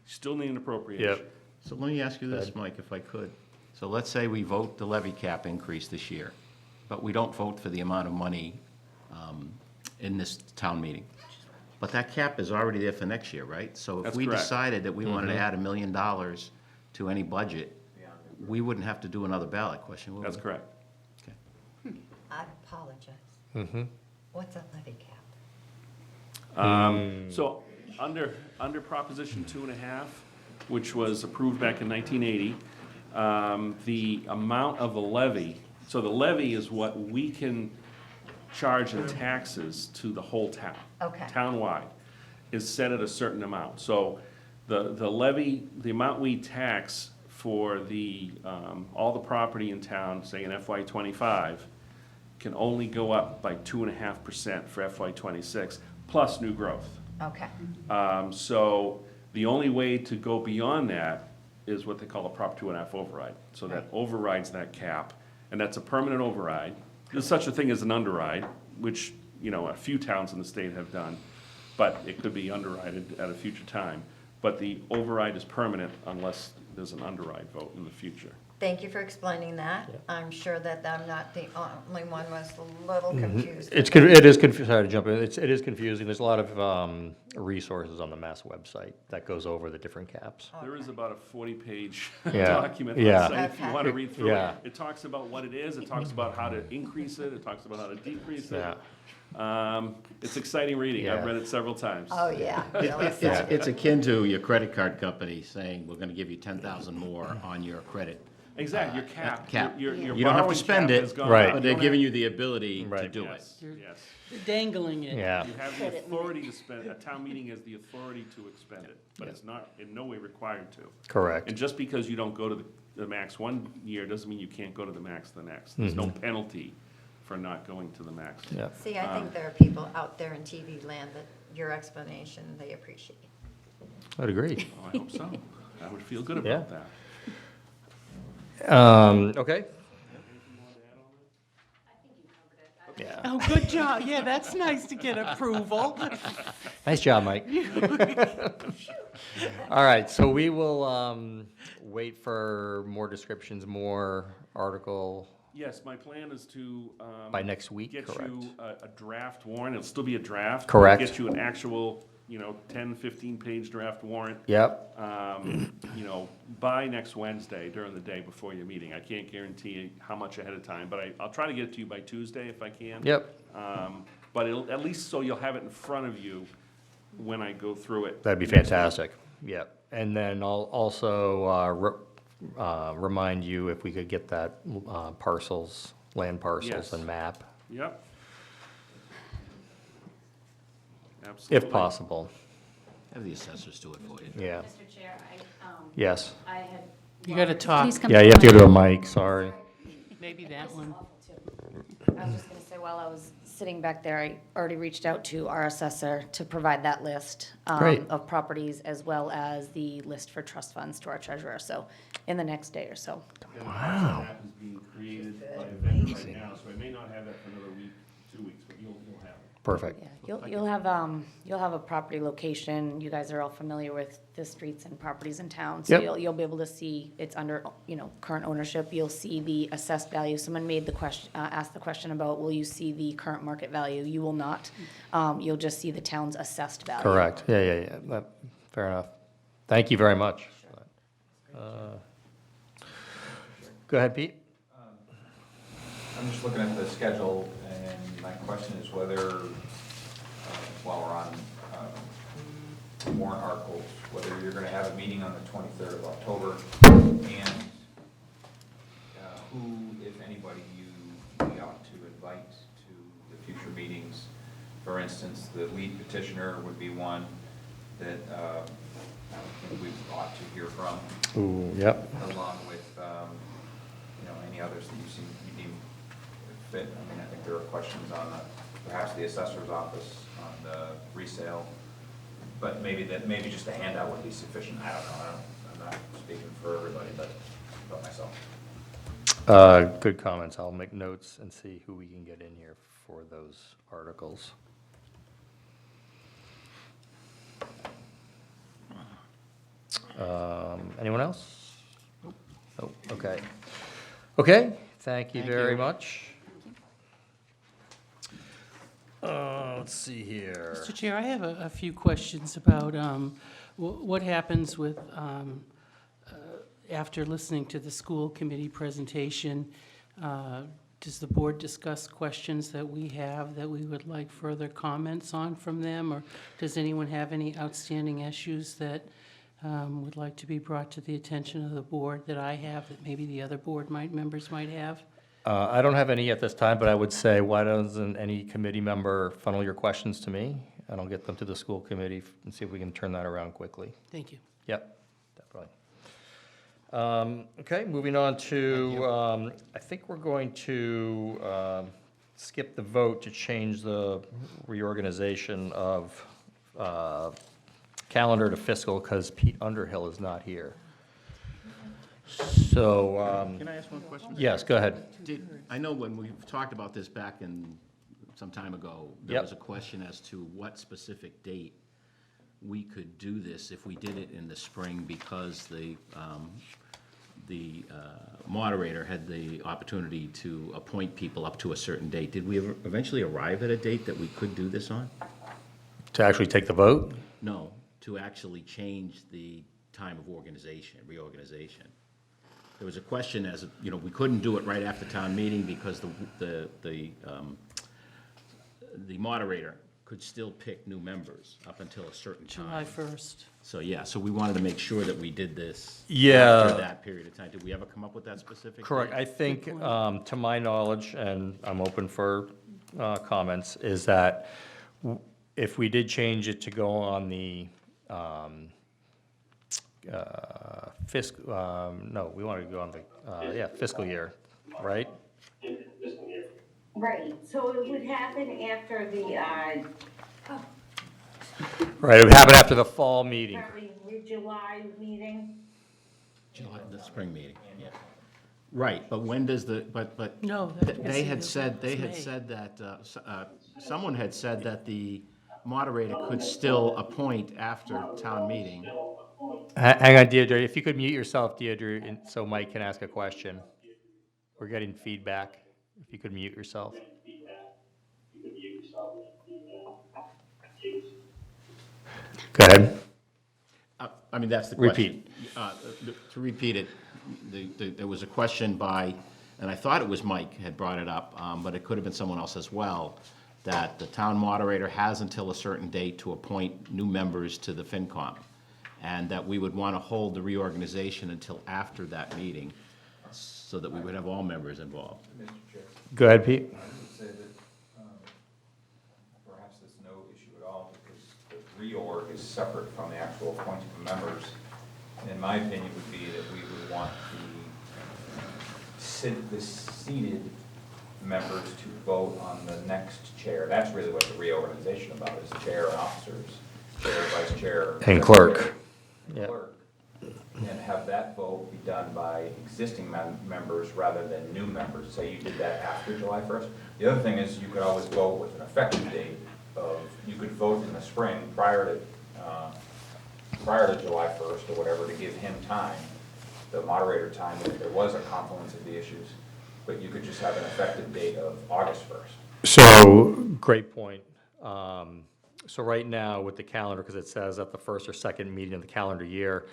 Still need an appropriation. yep. So let me ask you this, Mike, if I could. So let's say we vote the levy cap increase this year, but we don't vote for the amount of money in this town meeting. But that cap is already there for next year, right? So if That's we correct. decided that we wanted to add $1 million to any budget, we wouldn't have to do another ballot question, would we? That's correct. I apologize. Mm-hmm. What's a levy cap? So under Proposition 2.5, which was approved back in 1980, the amount of the levy, so the levy is what we can charge in taxes to the whole town. Okay. Townwide, is set at a certain amount. So the levy, the amount we tax for all the property in town, say in FY '25, can only go up by 2.5% for FY '26, plus new growth. Okay, So the only way to go beyond that is what they call a Prop 2.5 override. So that overrides that cap, and that's a permanent override. There's such a thing as an underride, which, a few towns in the state have done, but it could be underrided at a future time. But the override is permanent unless there's an underride vote in the future. thank you for explaining that. I'm sure that I'm not the only one who was a little confused. It is confusing, sorry to jump in, it is confusing. There's a lot of resources on the Mass website that goes over the different caps. There is about a 40-page Yeah, document on yeah. the site if you want to read through Yeah. it. It talks about what it is, it talks about how to increase it, it talks about how to decrease it. Yeah. It's exciting reading, I've Yeah. read it several times. Oh, yeah. really sad. It's akin to your credit card company saying, we're gonna give you 10,000 more on your credit. Exactly, your cap. Cap. Your You don't have borrowing to spend cap it, has gone Right. up. but You they're don't giving have- you the ability to Right. do it. Yes, yes. Dangling it. Yeah, You have the authority to spend, a town meeting has the authority to expend it, but it's not in no way required to. correct. And just because you don't go to the max one year doesn't mean you can't go to the max the next. There's no Mhm. penalty for not going to the max. Yeah. See, I Um, think there are people out there in TV land that your explanation, they appreciate. I'd agree. Oh, I hope so. I would feel good Yeah. about that. Okay. Yeah. Oh, good job. Yeah, that's nice to get approval. Nice job, Mike. All right, so we will wait for more descriptions, more article Yes, my plan is to. by next week, Get correct? you a draft warrant. It'll still be a draft. Correct. Get you an actual, 10, 15-page draft warrant. Yep, By next Wednesday during the day before your meeting. I can't guarantee how much ahead of time, but I'll try to get it to you by Tuesday if I can. yep, But it'll, at least so you'll have it in front of you when I go through it. that'd be fantastic, yep. And then I'll also remind you if we could get that parcels, land parcels Yes. and map, Yep. Absolutely. if possible, Have the assessors do it for you. yeah, Mr. Chair, yes. I had. You got to talk. Please come Yeah, you have to go to a mic, sorry. Maybe that one. I was just gonna say, while I was sitting back there, I already reached out to our assessor to provide that list Great. of properties as well as the list for trust funds to our treasurer, so in the next day or so. Wow. Map is being created by a vendor right now, so I may not have that for another week, 2 weeks, but you'll have it. Perfect. Yeah, you'll have a property location. You guys are all familiar with the streets and properties in town. So Yep. you'll be able to see it's under, current ownership. You'll see the assessed value. Someone made the question, asked the question about, will you see the current market value? You will not. You'll just see the town's assessed value. Correct, yeah, fair enough. Thank you very much. Go ahead, Pete. I'm just looking at the schedule, and my question is whether, while we're on warrant articles, whether you're going to have a meeting on the 23rd of October, and who, if anybody, we ought to invite to the future meetings. For instance, the lead petitioner would be one that I think we ought to hear from, Ooh, yep. along with, any others that you deem fit. I mean, I think there are questions on perhaps the assessor's office on the resale, but maybe just a handout would be sufficient. I don't know. I'm not speaking for everybody, but myself. Good comments. I'll make notes and see who we can get in here for those articles. Anyone else? Nope, okay. Okay, thank you Thank very you. much. Let's see here. Mr. Chair, I have a few questions about what happens with, after listening to the school committee presentation, does the board discuss questions that we have that we would like further comments on from them? Or does anyone have any outstanding issues that would like to be brought to the attention of the board that I have, that maybe the other members might have? I don't have any at this time, but I would say, why doesn't any committee member funnel your questions to me? And I'll get them to the school committee and see if we can turn that around quickly. Thank you. Yep, definitely. Okay, moving on to, I think we're going to skip the vote to change the reorganization of calendar to fiscal because Pete Underhill is not here. So, Can I ask one question? yes, go ahead. I know when we talked about this back in, some time ago, there Yep. was a question as to what specific date we could do this if we did it in the spring because the moderator had the opportunity to appoint people up to a certain date. Did we ever eventually arrive at a date that we could do this on? To actually take the vote? No, to actually change the time of reorganization. There was a question as, we couldn't do it right after town meeting because the moderator could still pick new members up until a certain July time. 1st. So we wanted to make sure that we did this Yeah. after that period of time. Did we ever come up with that specific Correct. date? I think, to my knowledge, and I'm open for comments, is that if we did change it to go on the no, we want to go on the, fiscal year, right? Right, so it would happen after the, Right, it would happen after the fall meeting. probably the July meeting. July, the spring meeting, yeah. Right, but when does but No, they had it's said May. that, someone had said that the moderator could still appoint after town meeting. Hang on, Deirdre, if you could mute yourself, Deirdre, so Mike can ask a question. We're getting feedback. If you could mute yourself. Go ahead. I mean, that's the question. Repeat. To repeat it, there was a question by, and I thought it was Mike had brought it up, but it could have been someone else as well, that the town moderator has until a certain date to appoint new members to the FinCom, and that we would want to hold the reorganization until after that meeting, so that we would have all members involved. Mr. Chair, Go ahead, Pete. I would say that perhaps there's no issue at all because the reorg is separate from the actual appointing of members. And in my opinion would be that we would want the seated members to vote on the next chair. That's really what the reorganization about is chair and officers, chair, vice chair. And clerk. secretary, Yeah. Clerk. And have that vote be done by existing members rather than new members. Say you did that after July 1st. The other thing is you could always vote with an effective date of, you could vote in the spring prior to July 1st or whatever to give him time, the moderator time, if there was a confluence of the issues. But you could just have an effective date of August 1st. So, great point. So right now with the calendar, because it says at the first or second meeting of the calendar year,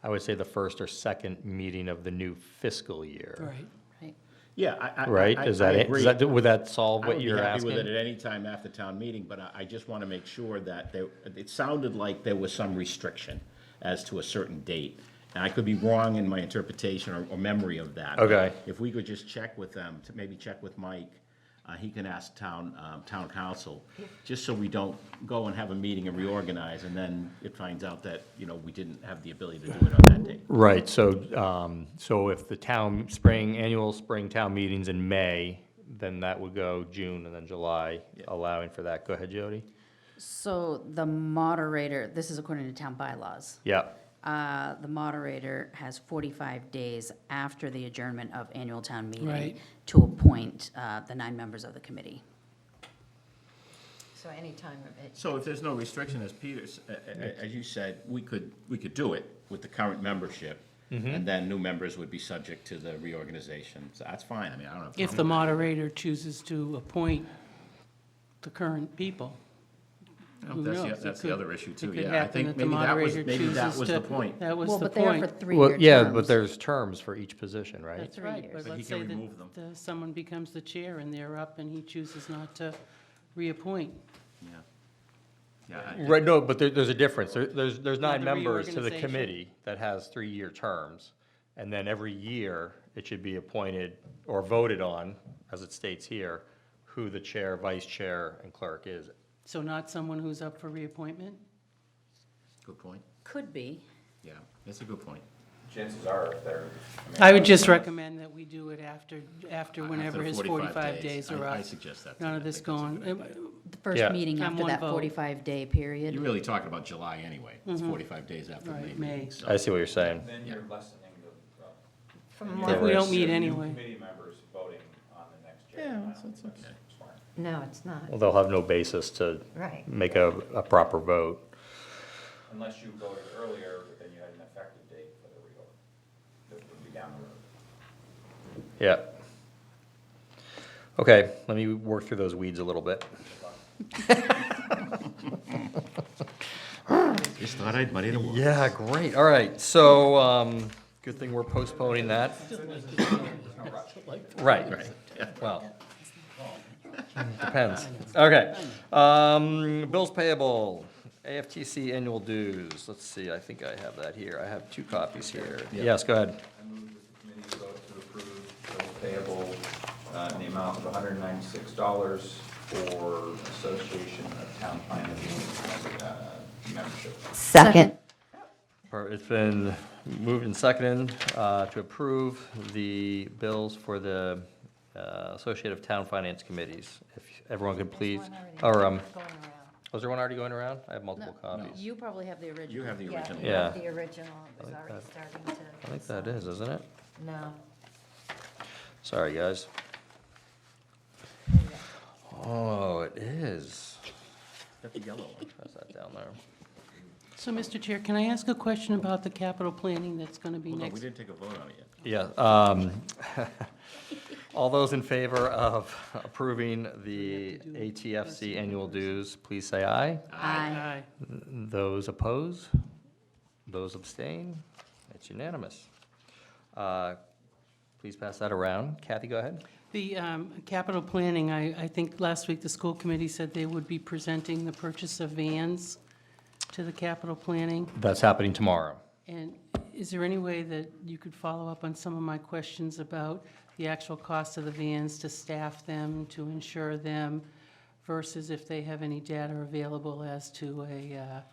I would say the first or second meeting of the new fiscal year. Right. Right. Yeah, Right? Is that it? agree. Would that solve what you're I would be happy with asking? it at any time after town meeting, but I just want to make sure that it sounded like there was some restriction as to a certain date. And I could be wrong in my interpretation or memory of that. Okay. If we could just check with them, to maybe check with Mike, he can ask town council, just so we don't go and have a meeting and reorganize, and then it finds out that, we didn't have the ability to do it on that date. Right, so if the annual spring town meeting's in May, then that would go June and then July, allowing for that. Go ahead, Jody. So the moderator, this is according to town bylaws. Yeah, The moderator has 45 days after the adjournment of annual town meeting Right. to appoint the 9 members of the committee. So anytime, So if there's no restriction, as as you said, we could do it with the current membership, and then new members would be subject to the reorganization. So that's fine, I mean, I don't have a If the problem with moderator chooses to appoint the current people. that. Who That's knows? the- It That's the could- other issue it too, could yeah. I happen think that the maybe that was moderator the chooses point. That was Well, the but they are point. for 3-year terms. yeah, but there's terms for each position, right? That's 3 right, years. but But he let's can say remove them. that someone becomes the chair and they're up and he chooses not to reappoint. Yeah. Yeah, Right, no, but there's a difference. There's Yeah, 9 the members to the reorganization. committee that has 3-year terms. And then every year, it should be appointed or voted on, as it states here, who the chair, vice chair, and clerk is. So not someone who's up for reappointment? Good point, Could be. yeah, that's a good point. Chances are if they're. I would just recommend that we do it after whenever After his 45 days are I up. suggest that. None too. of I this think that's a going, good idea. The first Yeah. meeting And after one that vote. 45-day period. You're really talking about July anyway. It's 45 days after the Mm-hmm. Right, May May. meeting. so- I see what you're saying. Then you're lessening the. From and more- you're If we don't meet new anyway. Committee members voting on the next chair. Yeah, I don't that's think okay. smart. no, it's not, Well, they'll have no basis to right. make a proper vote. Unless you voted earlier, then you had an effective date for the reorg. That would be down the road. Yeah. Okay, let me work through those weeds a little bit. Just thought I'd muddy the waters. Yeah, great, all right, so, good thing we're postponing that. Right, Right, yeah. well, depends. Okay, bills payable, AFTC annual dues, let's see, I think I have that here, I have 2 copies here. Yes, go ahead. I move that the committee vote to approve bills payable in the amount of $196 for Association of Town Planners membership. Second. It's been moved and seconded to approve the bills for the Associative Town Finance Committees. If everyone could please, was there one already going around? I have multiple copies. You probably have the original. You have the Yeah, original. you Yeah. have the original, it was I think already that- starting to. I think that is, isn't it? No. Sorry, guys. Oh, it is. That's the yellow one. Press that down there. So, Mr. Chair, can I ask a question about the capital planning that's going to be Hold on, we next? didn't take a vote on it yet. Yeah. All those in favor of approving the ATFC annual dues, please say aye. Aye. Those oppose? Those abstain? It's unanimous. Please pass that around. Kathy, go ahead. The capital planning, I think last week the school committee said they would be presenting the purchase of vans to the capital planning. That's happening tomorrow. And is there any way that you could follow up on some of my questions about the actual cost of the vans to staff them, to insure them, versus if they have any data available as to a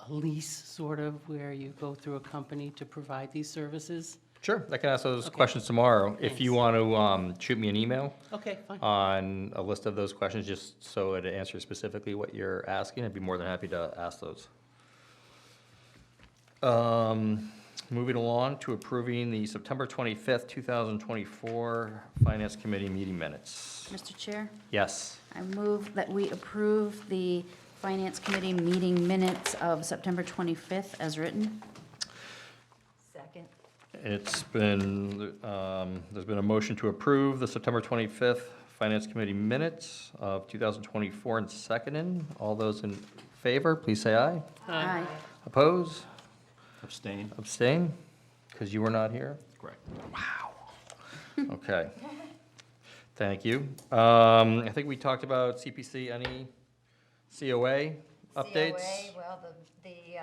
lease, sort of, where you go through a company to provide these services? Sure, I can ask those Okay. questions tomorrow. If you Thanks. want to shoot me an email Okay, fine. on a list of those questions, just so it answers specifically what you're asking, I'd be more than happy to ask those. Moving along to approving the September 25th, 2024 Finance Committee meeting minutes. Mr. Chair, Yes. I move that we approve the Finance Committee meeting minutes of September 25th as written. Second. It's been, there's been a motion to approve the September 25th Finance Committee minutes of 2024 and seconded. All those in favor, please say aye. Aye. Oppose? Abstain? Abstain? Because you were not here? Correct. Okay. Thank you. I think we talked about CPC. Any COA updates? COA, well, the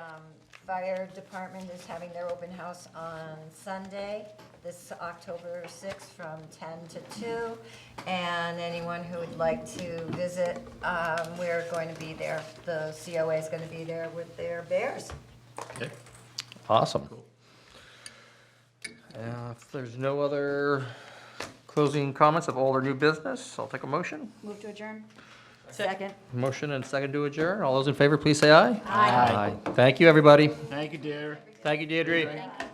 fire department is having their open house on Sunday, this October 6th, from 10 to 2. And anyone who would like to visit, we're going to be there. The COA is going to be there with their bears. Okay. Awesome. If there's no other closing comments of old or new business, I'll take a motion. Move to adjourn? Second. Motion and second to adjourn. All those in favor, please say aye. Aye. Thank you, everybody. Thank you, dear. Thank you, Deirdre. Thank you.